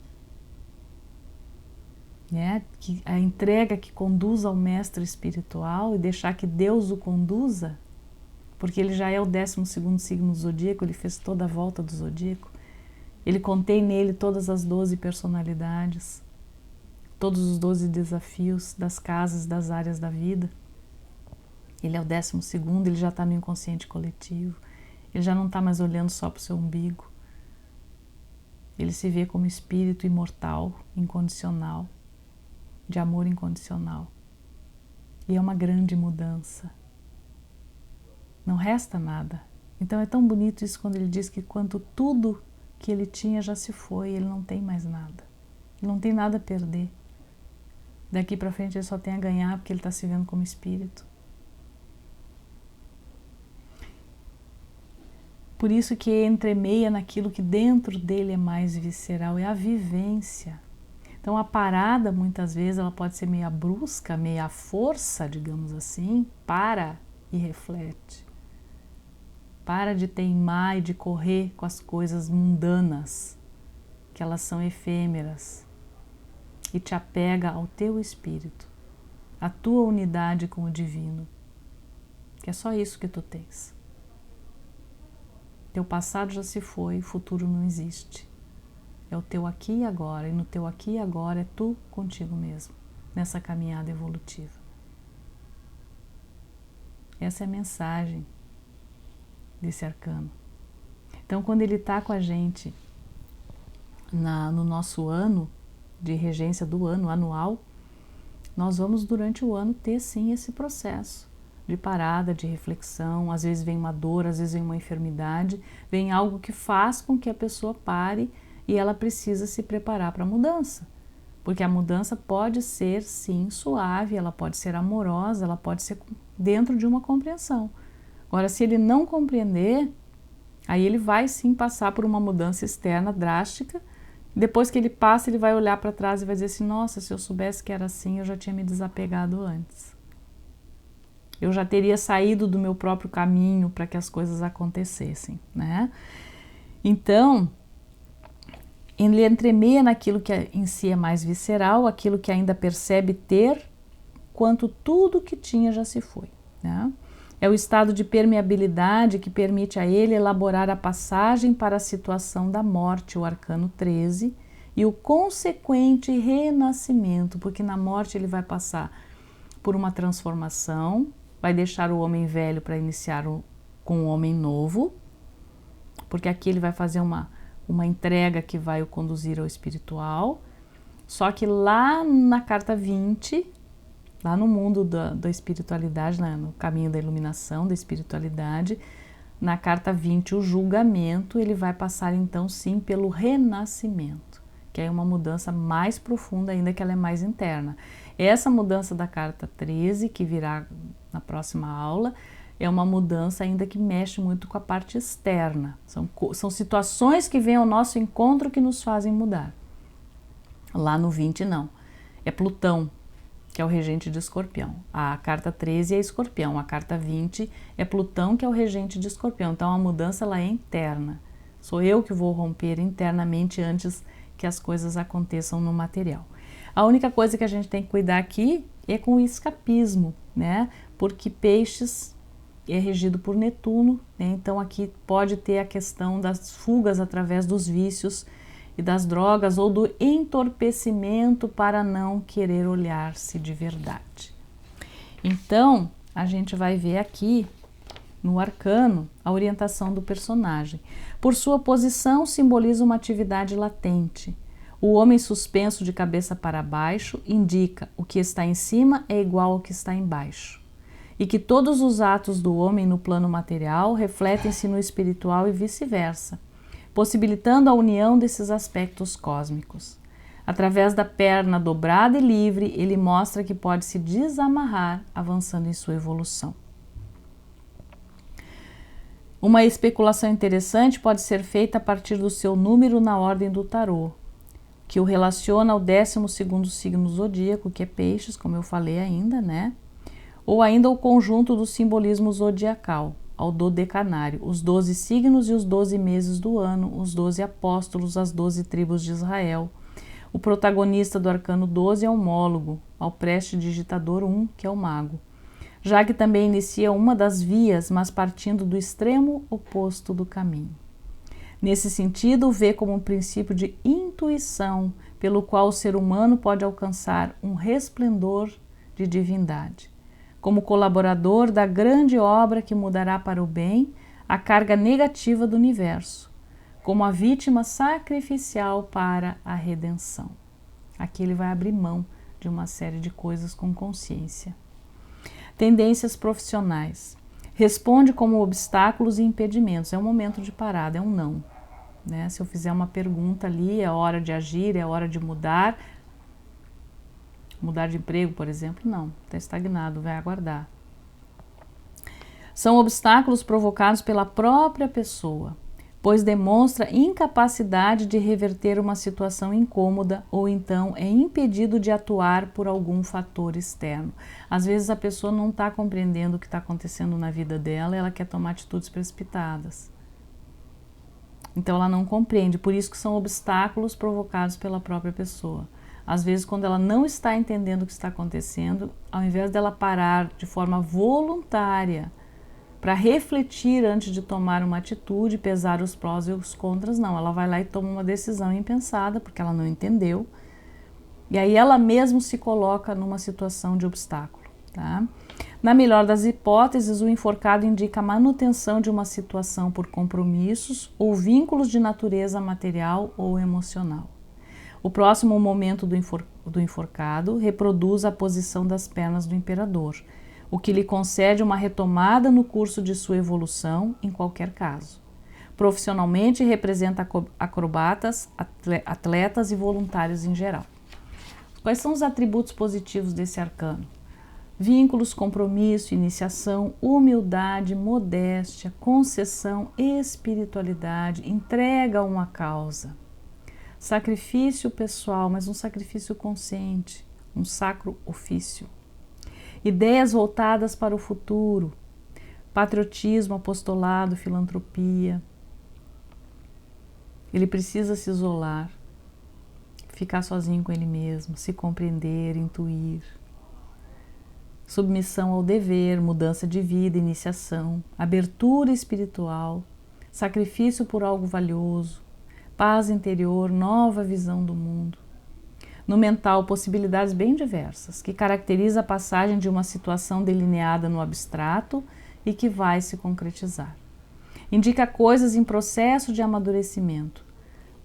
que a entrega que conduz ao mestre espiritual e deixar que Deus o conduza, porque ele já é o 12º signo do zodíaco, ele fez toda a volta do zodíaco, ele contém nele todas as 12 personalidades, todos os 12 desafios das casas, das áreas da vida. Ele é o 12º, ele já está no inconsciente coletivo. Ele já não está mais olhando só para o seu umbigo. Ele se vê como espírito imortal, incondicional, de amor incondicional. E é uma grande mudança. Não resta nada. Então é tão bonito isso quando ele diz que quando tudo que ele tinha já se foi, ele não tem mais nada. Ele não tem nada a perder. Daqui para frente ele só tem a ganhar porque ele está se vendo como espírito. Por isso que entremeia naquilo que dentro dele é mais visceral, é a vivência. Então a parada muitas vezes ela pode ser meio brusca, meio à força, digamos assim, para e reflete. Para de teimar e de correr com as coisas mundanas, que elas são efêmeras, e te apega ao teu espírito, à tua unidade com o divino, que é só isso que tu tens. Teu passado já se foi, o futuro não existe. É o teu aqui e agora, e no teu aqui e agora é tu contigo mesmo, nessa caminhada evolutiva. Essa é a mensagem desse arcano. Então, quando ele está com a gente no nosso ano de regência do ano anual, nós vamos durante o ano ter sim esse processo de parada, de reflexão. Às vezes vem uma dor, às vezes vem uma enfermidade, vem algo que faz com que a pessoa pare e ela precisa se preparar para a mudança. Porque a mudança pode ser sim suave, ela pode ser amorosa, ela pode ser dentro de uma compreensão. Agora, se ele não compreender, aí ele vai sim passar por uma mudança externa drástica. Depois que ele passa, ele vai olhar para trás e vai dizer assim: nossa, se eu soubesse que era assim, eu já tinha me desapegado antes. Eu já teria saído do meu próprio caminho para que as coisas acontecessem, né? Então, ele entremeia naquilo que em si é mais visceral, aquilo que ainda percebe ter, quanto tudo que tinha já se foi, né? É o estado de permeabilidade que permite a ele elaborar a passagem para a situação da morte, o arcano 13, e o consequente renascimento, porque na morte ele vai passar por uma transformação, vai deixar o homem velho para iniciar com o homem novo, porque aqui ele vai fazer uma entrega que vai o conduzir ao espiritual. Só que lá na carta 20, lá no mundo da espiritualidade, no caminho da iluminação, da espiritualidade, na carta 20, o julgamento, ele vai passar então sim pelo renascimento, que é uma mudança mais profunda ainda, que ela é mais interna. Essa mudança da carta 13, que virá na próxima aula, é uma mudança ainda que mexe muito com a parte externa. São situações que vêm ao nosso encontro que nos fazem mudar. Lá no 20 não, é Plutão, que é o regente de Escorpião. A carta 13 é Escorpião, a carta 20 é Plutão, que é o regente de Escorpião. Então a mudança ela é interna. Sou eu que vou romper internamente antes que as coisas aconteçam no material. A única coisa que a gente tem que cuidar aqui é com o escapismo, né? Porque Peixes é regido por Netuno, né? Então aqui pode ter a questão das fugas através dos vícios e das drogas ou do entorpecimento para não querer olhar-se de verdade. Então, a gente vai ver aqui no arcano a orientação do personagem. Por sua posição, simboliza uma atividade latente. O homem suspenso de cabeça para baixo indica o que está em cima é igual ao que está embaixo, e que todos os atos do homem no plano material refletem-se no espiritual e vice-versa, possibilitando a união desses aspectos cósmicos. Através da perna dobrada e livre, ele mostra que pode se desamarrar, avançando em sua evolução. Uma especulação interessante pode ser feita a partir do seu número na ordem do tarô, que o relaciona ao 12º signo zodíaco, que é Peixes, como eu falei ainda, né? Ou ainda o conjunto do simbolismo zodiacal, ao dodecanário, os 12 signos e os 12 meses do ano, os 12 apóstolos, as 12 tribos de Israel. O protagonista do arcano 12 é o homólogo, ao prestidigitador 1, que é o mago, já que também inicia uma das vias, mas partindo do extremo oposto do caminho. Nesse sentido, vê como um princípio de intuição pelo qual o ser humano pode alcançar um resplendor de divindade, como colaborador da grande obra que mudará para o bem a carga negativa do universo, como a vítima sacrificial para a redenção. Aqui ele vai abrir mão de uma série de coisas com consciência. Tendências profissionais. Responde como obstáculos e impedimentos. É um momento de parada, é um não. Né? Se eu fizer uma pergunta ali, é hora de agir, é hora de mudar. Mudar de emprego, por exemplo, não. Está estagnado, vai aguardar. São obstáculos provocados pela própria pessoa, pois demonstra incapacidade de reverter uma situação incômoda ou então é impedido de atuar por algum fator externo. Às vezes a pessoa não está compreendendo o que está acontecendo na vida dela e ela quer tomar atitudes precipitadas. Então ela não compreende, por isso que são obstáculos provocados pela própria pessoa. Às vezes, quando ela não está entendendo o que está acontecendo, ao invés dela parar de forma voluntária para refletir antes de tomar uma atitude, pesar os prós e os contras, não. Ela vai lá e toma uma decisão impensada, porque ela não entendeu. E aí ela mesma se coloca numa situação de obstáculo. Tá? Na melhor das hipóteses, o enforcado indica a manutenção de uma situação por compromissos ou vínculos de natureza material ou emocional. O próximo momento do enforcado reproduz a posição das pernas do imperador, o que lhe concede uma retomada no curso de sua evolução, em qualquer caso. Profissionalmente, representa acrobatas, atletas e voluntários em geral. Quais são os atributos positivos desse arcano? Vínculos, compromisso, iniciação, humildade, modéstia, concessão, espiritualidade, entrega a uma causa. Sacrifício pessoal, mas um sacrifício consciente, um sacro ofício. Ideias voltadas para o futuro, patriotismo, apostolado, filantropia. Ele precisa se isolar, ficar sozinho com ele mesmo, se compreender, intuir. Submissão ao dever, mudança de vida, iniciação, abertura espiritual, sacrifício por algo valioso, paz interior, nova visão do mundo. No mental, possibilidades bem diversas, que caracteriza a passagem de uma situação delineada no abstrato e que vai se concretizar. Indica coisas em processo de amadurecimento.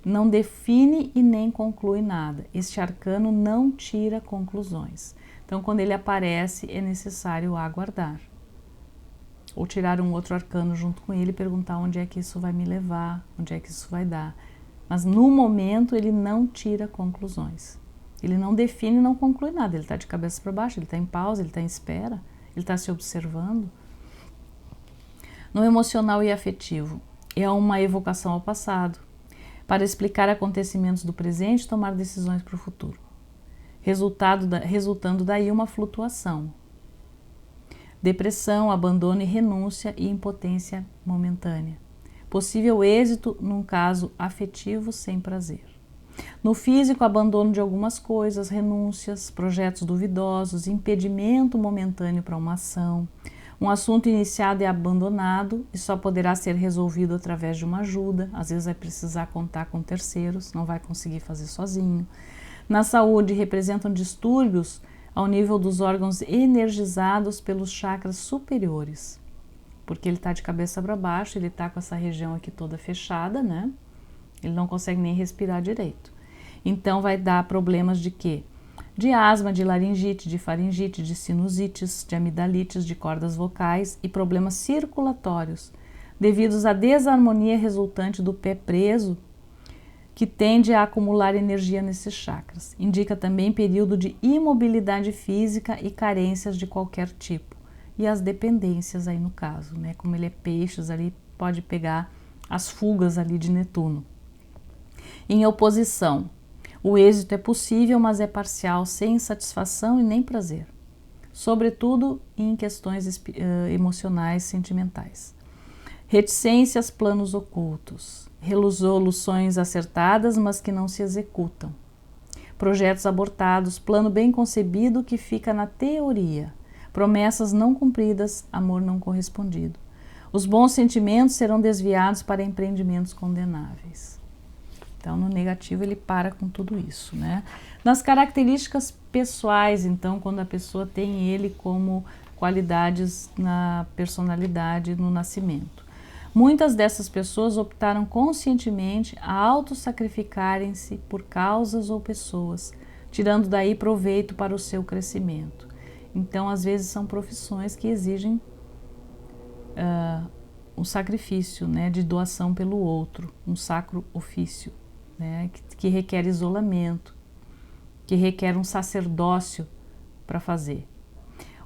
Não define e nem conclui nada. Este arcano não tira conclusões. Então, quando ele aparece, é necessário aguardar. Ou tirar um outro arcano junto com ele e perguntar onde é que isso vai me levar, onde é que isso vai dar. Mas, no momento, ele não tira conclusões. Ele não define e não conclui nada. Ele está de cabeça para baixo, ele está em pausa, ele está em espera, ele está se observando. No emocional e afetivo, é uma evocação ao passado, para explicar acontecimentos do presente e tomar decisões para o futuro. Resultando daí uma flutuação. Depressão, abandono e renúncia e impotência momentânea. Possível êxito num caso afetivo sem prazer. No físico, abandono de algumas coisas, renúncias, projetos duvidosos, impedimento momentâneo para uma ação. Um assunto iniciado é abandonado e só poderá ser resolvido através de uma ajuda. Às vezes vai precisar contar com terceiros, não vai conseguir fazer sozinho. Na saúde, representam distúrbios ao nível dos órgãos energizados pelos chakras superiores. Porque ele está de cabeça para baixo, ele está com essa região aqui toda fechada, né? Ele não consegue nem respirar direito. Então vai dar problemas de quê? De asma, de laringite, de faringite, de sinusites, de amidalites, de cordas vocais e problemas circulatórios, devidos à desarmonia resultante do pé preso, que tende a acumular energia nesses chakras. Indica também período de imobilidade física e carências de qualquer tipo. E as dependências aí no caso, né? Como ele é peixes, ali pode pegar as fugas ali de Netuno. Em oposição, o êxito é possível, mas é parcial, sem satisfação e nem prazer. Sobretudo em questões emocionais, sentimentais. Reticências, planos ocultos. Resoluções acertadas, mas que não se executam. Projetos abortados, plano bem concebido que fica na teoria. Promessas não cumpridas, amor não correspondido. Os bons sentimentos serão desviados para empreendimentos condenáveis. Então, no negativo, ele para com tudo isso, né? Nas características pessoais, então, quando a pessoa tem ele como qualidades na personalidade, no nascimento. Muitas dessas pessoas optaram conscientemente a autossacrificarem-se por causas ou pessoas, tirando daí proveito para o seu crescimento. Então, às vezes, são profissões que exigem um sacrifício, né, de doação pelo outro, um sacro ofício, né, que requer isolamento, que requer um sacerdócio para fazer.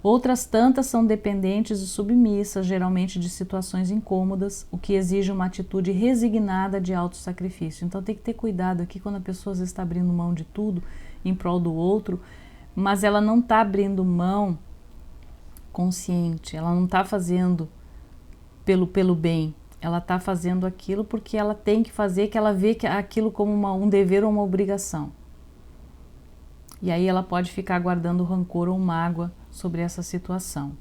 Outras tantas são dependentes e submissas, geralmente de situações incômodas, o que exige uma atitude resignada de autossacrifício. Então tem que ter cuidado aqui quando a pessoa está abrindo mão de tudo em prol do outro, mas ela não está abrindo mão consciente, ela não está fazendo pelo bem, ela está fazendo aquilo porque ela tem que fazer, que ela vê aquilo como um dever ou uma obrigação. E aí ela pode ficar guardando rancor ou mágoa sobre essa situação.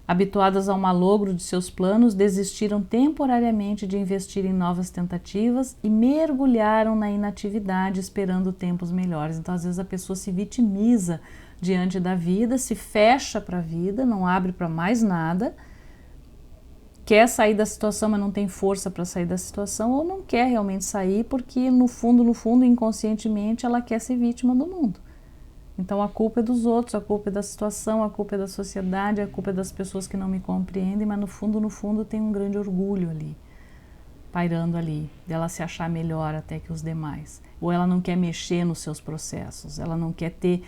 Habituadas ao malogro de seus planos, desistiram temporariamente de investir em novas tentativas e mergulharam na inatividade esperando tempos melhores. Então, às vezes a pessoa se vitimiza diante da vida, se fecha para a vida, não abre para mais nada, quer sair da situação, mas não tem força para sair da situação, ou não quer realmente sair porque no fundo, inconscientemente, ela quer ser vítima do mundo. Então a culpa é dos outros, a culpa é da situação, a culpa é da sociedade, a culpa é das pessoas que não me compreendem, mas no fundo tem um grande orgulho ali, pairando ali, dela se achar melhor até que os demais. Ou ela não quer mexer nos seus processos, ela não quer ter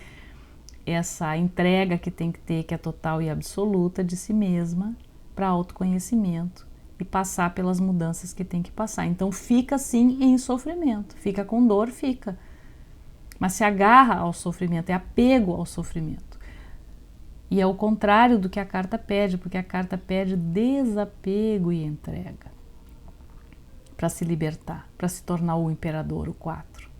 essa entrega que tem que ter, que é total e absoluta de si mesma, para autoconhecimento e passar pelas mudanças que tem que passar. Então fica sim em sofrimento, fica com dor, fica. Mas se agarra ao sofrimento, é apego ao sofrimento. E é o contrário do que a carta pede, porque a carta pede desapego e entrega para se libertar, para se tornar o imperador, o 4.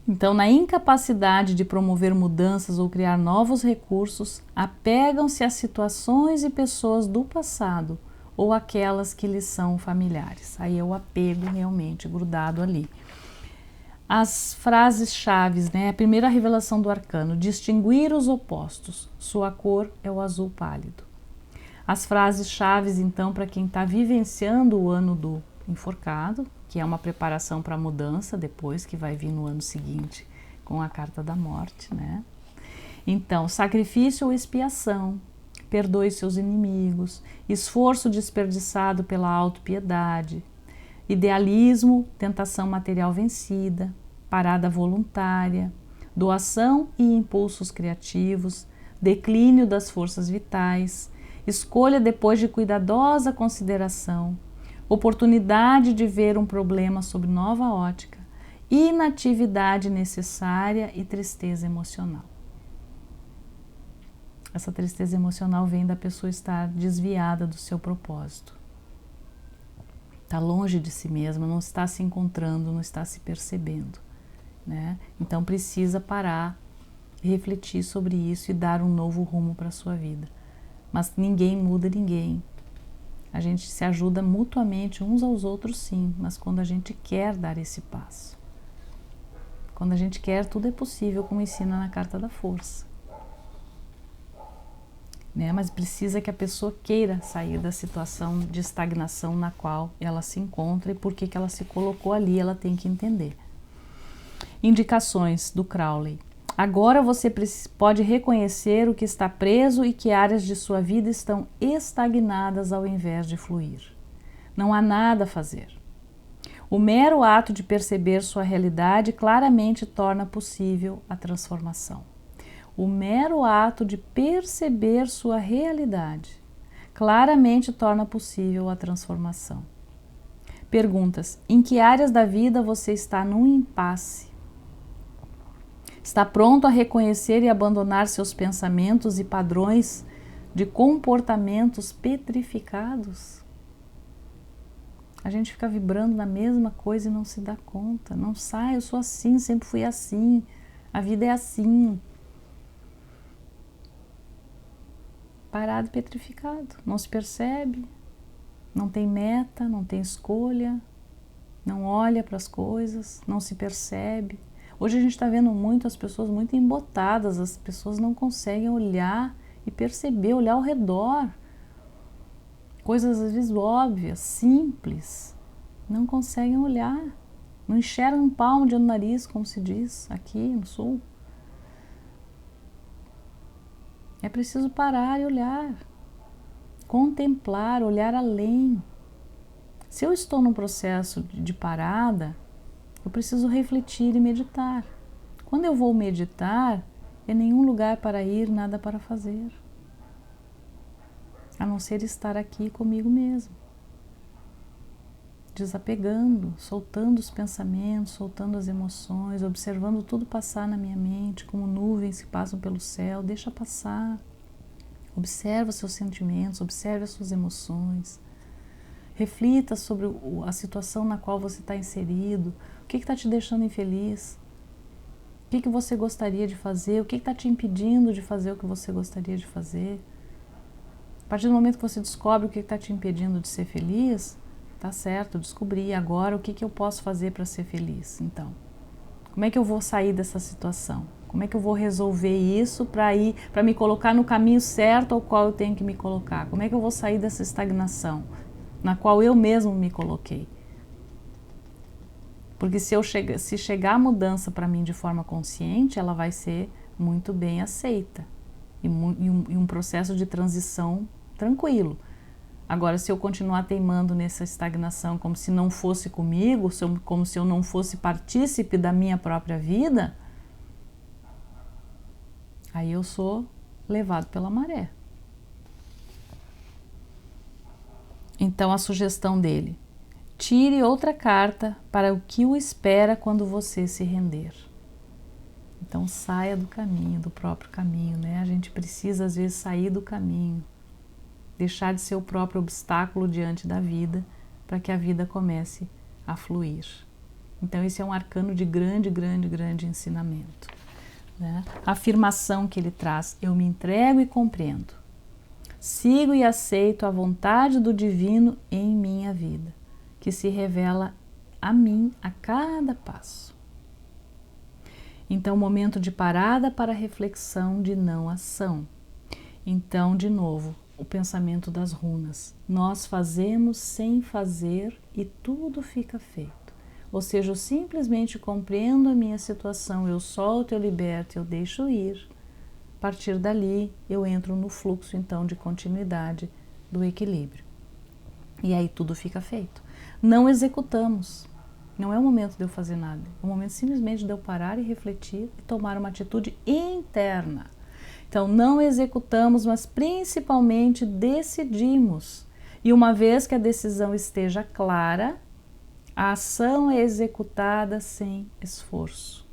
Então, na incapacidade de promover mudanças ou criar novos recursos, apegam-se a situações e pessoas do passado ou aquelas que lhes são familiares. Aí é o apego realmente grudado ali. As frases-chave, né? A primeira revelação do arcano, distinguir os opostos, sua cor é o azul pálido. As frases-chave, então, para quem está vivenciando o ano do enforcado, que é uma preparação para a mudança depois, que vai vir no ano seguinte com a carta da morte, né? Então, sacrifício ou expiação, perdoe seus inimigos, esforço desperdiçado pela autopiedade, idealismo, tentação material vencida, parada voluntária, doação e impulsos criativos, declínio das forças vitais, escolha depois de cuidadosa consideração, oportunidade de ver um problema sob nova ótica, inatividade necessária e tristeza emocional. Essa tristeza emocional vem da pessoa estar desviada do seu propósito. Está longe de si mesma, não está se encontrando, não está se percebendo, né? Então precisa parar, refletir sobre isso e dar um novo rumo para a sua vida. Mas ninguém muda ninguém. A gente se ajuda mutuamente uns aos outros, sim, mas quando a gente quer dar esse passo. Quando a gente quer, tudo é possível, como ensina na Carta da Força. Né? Mas precisa que a pessoa queira sair da situação de estagnação na qual ela se encontra e por que ela se colocou ali, ela tem que entender. Indicações do Crowley. Agora você pode reconhecer o que está preso e que áreas de sua vida estão estagnadas ao invés de fluir. Não há nada a fazer. O mero ato de perceber sua realidade claramente torna possível a transformação. O mero ato de perceber sua realidade claramente torna possível a transformação. Perguntas: em que áreas da vida você está num impasse? Está pronto a reconhecer e abandonar seus pensamentos e padrões de comportamentos petrificados? A gente fica vibrando na mesma coisa e não se dá conta. Não sai, eu sou assim, sempre fui assim. A vida é assim. Parado e petrificado. Não se percebe, não tem meta, não tem escolha. não olha para as coisas, não se percebe. Hoje a gente está vendo muito as pessoas muito embotadas, as pessoas não conseguem olhar e perceber, olhar ao redor. Coisas às vezes óbvias, simples, não conseguem olhar, não enxergam um palmo de nariz, como se diz aqui no sul. É preciso parar e olhar, contemplar, olhar além. Se eu estou num processo de parada, eu preciso refletir e meditar. Quando eu vou meditar, é nenhum lugar para ir, nada para fazer, a não ser estar aqui comigo mesmo, desapegando, soltando os pensamentos, soltando as emoções, observando tudo passar na minha mente, como nuvens que passam pelo céu. Deixa passar, observa os seus sentimentos, observe as suas emoções, reflita sobre a situação na qual você está inserido, o que está te deixando infeliz, o que você gostaria de fazer, o que está te impedindo de fazer o que você gostaria de fazer. A partir do momento que você descobre o que está te impedindo de ser feliz, tá certo, descobri. Agora o que eu posso fazer para ser feliz? Então, como é que eu vou sair dessa situação? Como é que eu vou resolver isso para me colocar no caminho certo ao qual eu tenho que me colocar? Como é que eu vou sair dessa estagnação na qual eu mesmo me coloquei? Porque se chegar a mudança para mim de forma consciente, ela vai ser muito bem aceita e um processo de transição tranquilo. Agora, se eu continuar teimando nessa estagnação como se não fosse comigo, como se eu não fosse partícipe da minha própria vida, aí eu sou levado pela maré. Então, a sugestão dele: tire outra carta para o que o espera quando você se render. Então, saia do caminho, do próprio caminho, né? A gente precisa, às vezes, sair do caminho, deixar de ser o próprio obstáculo diante da vida, para que a vida comece a fluir. Então, esse é um arcano de grande ensinamento, né? A afirmação que ele traz: eu me entrego e compreendo. Sigo e aceito a vontade do divino em minha vida, que se revela a mim a cada passo. Então, momento de parada para reflexão, de não ação. Então, de novo, o pensamento das runas. Nós fazemos sem fazer e tudo fica feito. Ou seja, eu simplesmente compreendo a minha situação, eu solto, eu liberto, eu deixo ir. A partir dali, eu entro no fluxo, então, de continuidade do equilíbrio. E aí tudo fica feito. Não executamos. Não é o momento de eu fazer nada. É o momento simplesmente de eu parar e refletir e tomar uma atitude interna. Então, não executamos, mas principalmente decidimos. E uma vez que a decisão esteja clara, a ação é executada sem esforço.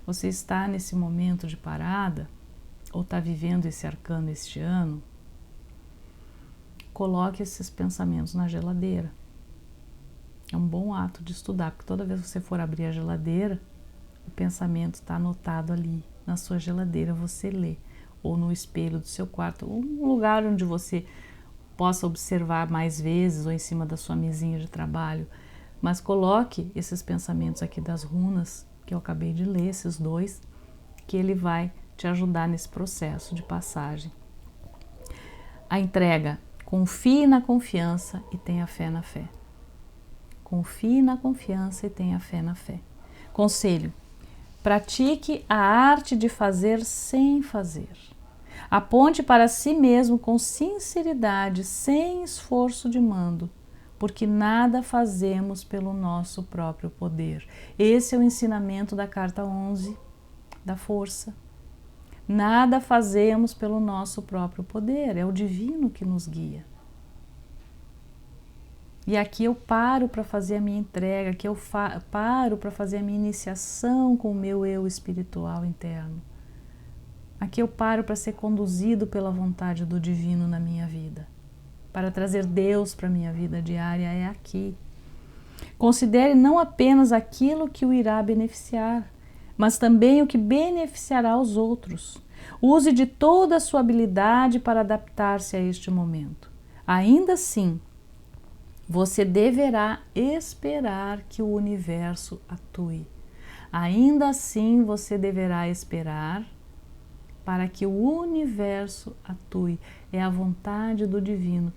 Você está nesse momento de parada, ou está vivendo esse arcano este ano, coloque esses pensamentos na geladeira. É um bom ato de estudar, porque toda vez que você for abrir a geladeira, o pensamento está anotado ali na sua geladeira, você lê, ou no espelho do seu quarto, ou um lugar onde você possa observar mais vezes, ou em cima da sua mesinha de trabalho. Mas coloque esses pensamentos aqui das runas, que eu acabei de ler, esses dois, que ele vai te ajudar nesse processo de passagem. A entrega: confie na confiança e tenha fé na fé. Confie na confiança e tenha fé na fé. Conselho: pratique a arte de fazer sem fazer. Aponte para si mesmo com sinceridade, sem esforço de mando, porque nada fazemos pelo nosso próprio poder. Esse é o ensinamento da carta 11 da força. Nada fazemos pelo nosso próprio poder, é o divino que nos guia. E aqui eu paro para fazer a minha entrega, aqui eu paro para fazer a minha iniciação com o meu eu espiritual interno. Aqui eu paro para ser conduzido pela vontade do divino na minha vida. Para trazer Deus para a minha vida diária é aqui. Considere não apenas aquilo que o irá beneficiar, mas também o que beneficiará os outros. Use de toda a sua habilidade para adaptar-se a este momento. Ainda assim, Você deverá esperar que o universo atue. Ainda assim, você deverá esperar para que o universo atue. É a vontade do divino.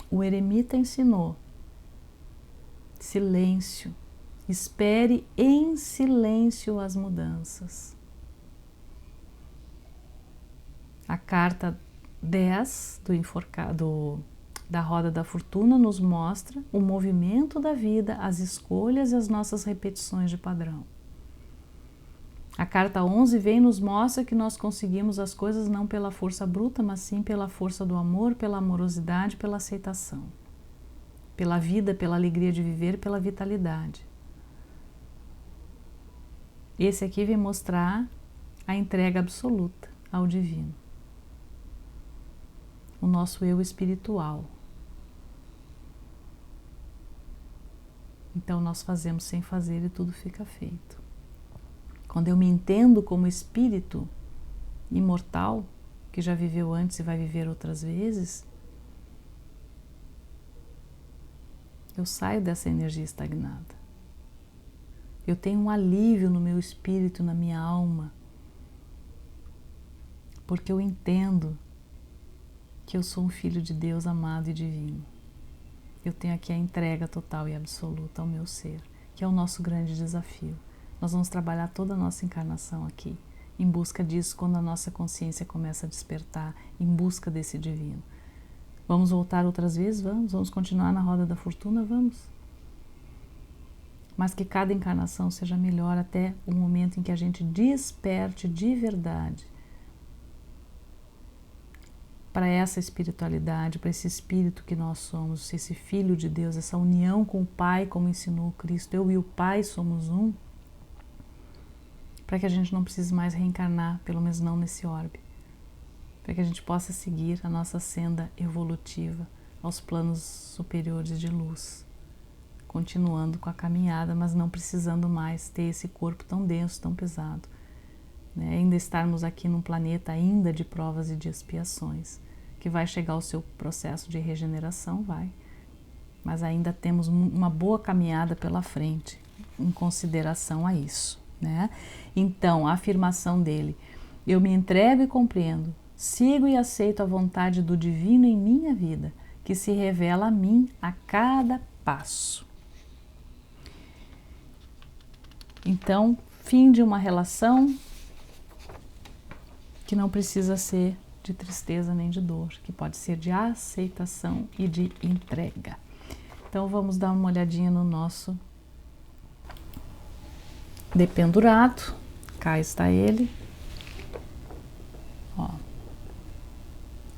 O eremita ensinou: silêncio. Espere em silêncio as mudanças. A carta 10 da Roda da Fortuna nos mostra o movimento da vida, as escolhas e as nossas repetições de padrão. A carta 11 vem e nos mostra que nós conseguimos as coisas não pela força bruta, mas sim pela força do amor, pela amorosidade, pela aceitação. Pela vida, pela alegria de viver, pela vitalidade. Esse aqui vem mostrar a entrega absoluta ao divino. O nosso eu espiritual. Então nós fazemos sem fazer e tudo fica feito. Quando eu me entendo como espírito imortal, que já viveu antes e vai viver outras vezes, eu saio dessa energia estagnada. Eu tenho um alívio no meu espírito, na minha alma, porque eu entendo que eu sou um filho de Deus amado e divino. Eu tenho aqui a entrega total e absoluta ao meu ser, que é o nosso grande desafio. Nós vamos trabalhar toda a nossa encarnação aqui, em busca disso, quando a nossa consciência começa a despertar, em busca desse divino. Vamos voltar outras vezes? Vamos continuar na Roda da Fortuna? Vamos. Mas que cada encarnação seja melhor até o momento em que a gente desperte de verdade para essa espiritualidade, para esse espírito que nós somos, esse filho de Deus, essa união com o Pai, como ensinou Cristo. Eu e o Pai somos um, para que a gente não precise mais reencarnar, pelo menos não nesse orbe, para que a gente possa seguir a nossa senda evolutiva aos planos superiores de luz, continuando com a caminhada, mas não precisando mais ter esse corpo tão denso, tão pesado, né? Ainda estarmos aqui num planeta ainda de provas e de expiações, que vai chegar ao seu processo de regeneração, vai, mas ainda temos uma boa caminhada pela frente, em consideração a isso, né? Então, a afirmação dele: eu me entrego e compreendo, sigo e aceito a vontade do divino em minha vida, que se revela a mim a cada passo. Então, fim de uma relação que não precisa ser de tristeza nem de dor, que pode ser de aceitação e de entrega. Então, vamos dar uma olhadinha no nosso dependurado. Cá está ele. Ó,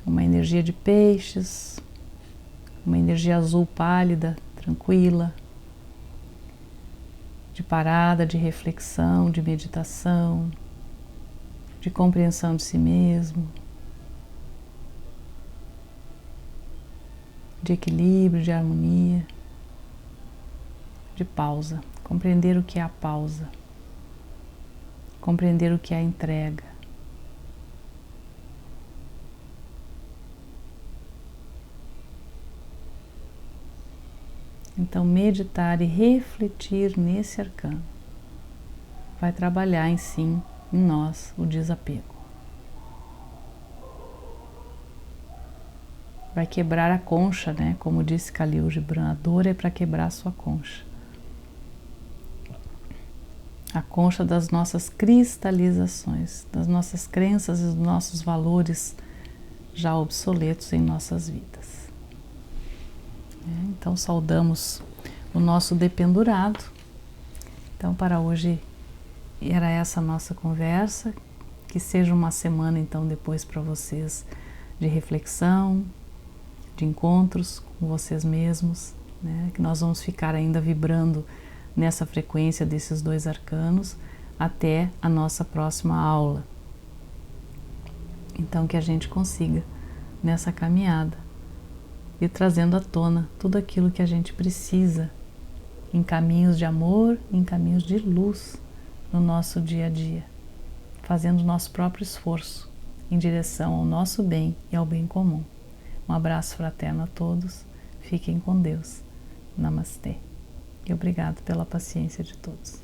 uma energia de peixes, uma energia azul pálida, tranquila, de parada, de reflexão, de meditação, de compreensão de si mesmo, de equilíbrio, de harmonia, de pausa. Compreender o que é a pausa, compreender o que é a entrega. Então, meditar e refletir nesse arcano vai trabalhar em nós, o desapego. Vai quebrar a concha, né? Como disse Khalil Gibran, a dor é para quebrar a sua concha. A concha das nossas cristalizações, das nossas crenças e dos nossos valores já obsoletos em nossas vidas. Então, saudamos o nosso dependurado. Então, para hoje era essa a nossa conversa. Que seja uma semana, então, depois para vocês de reflexão, de encontros com vocês mesmos, né? Que nós vamos ficar ainda vibrando nessa frequência desses dois arcanos até a nossa próxima aula. Então, que a gente consiga nessa caminhada e trazendo à tona tudo aquilo que a gente precisa em caminhos de amor, em caminhos de luz no nosso dia a dia, fazendo o nosso próprio esforço em direção ao nosso bem e ao bem comum. Um abraço fraterno a todos, Fiquem com Deus. Namastê. E obrigado pela paciência de todos.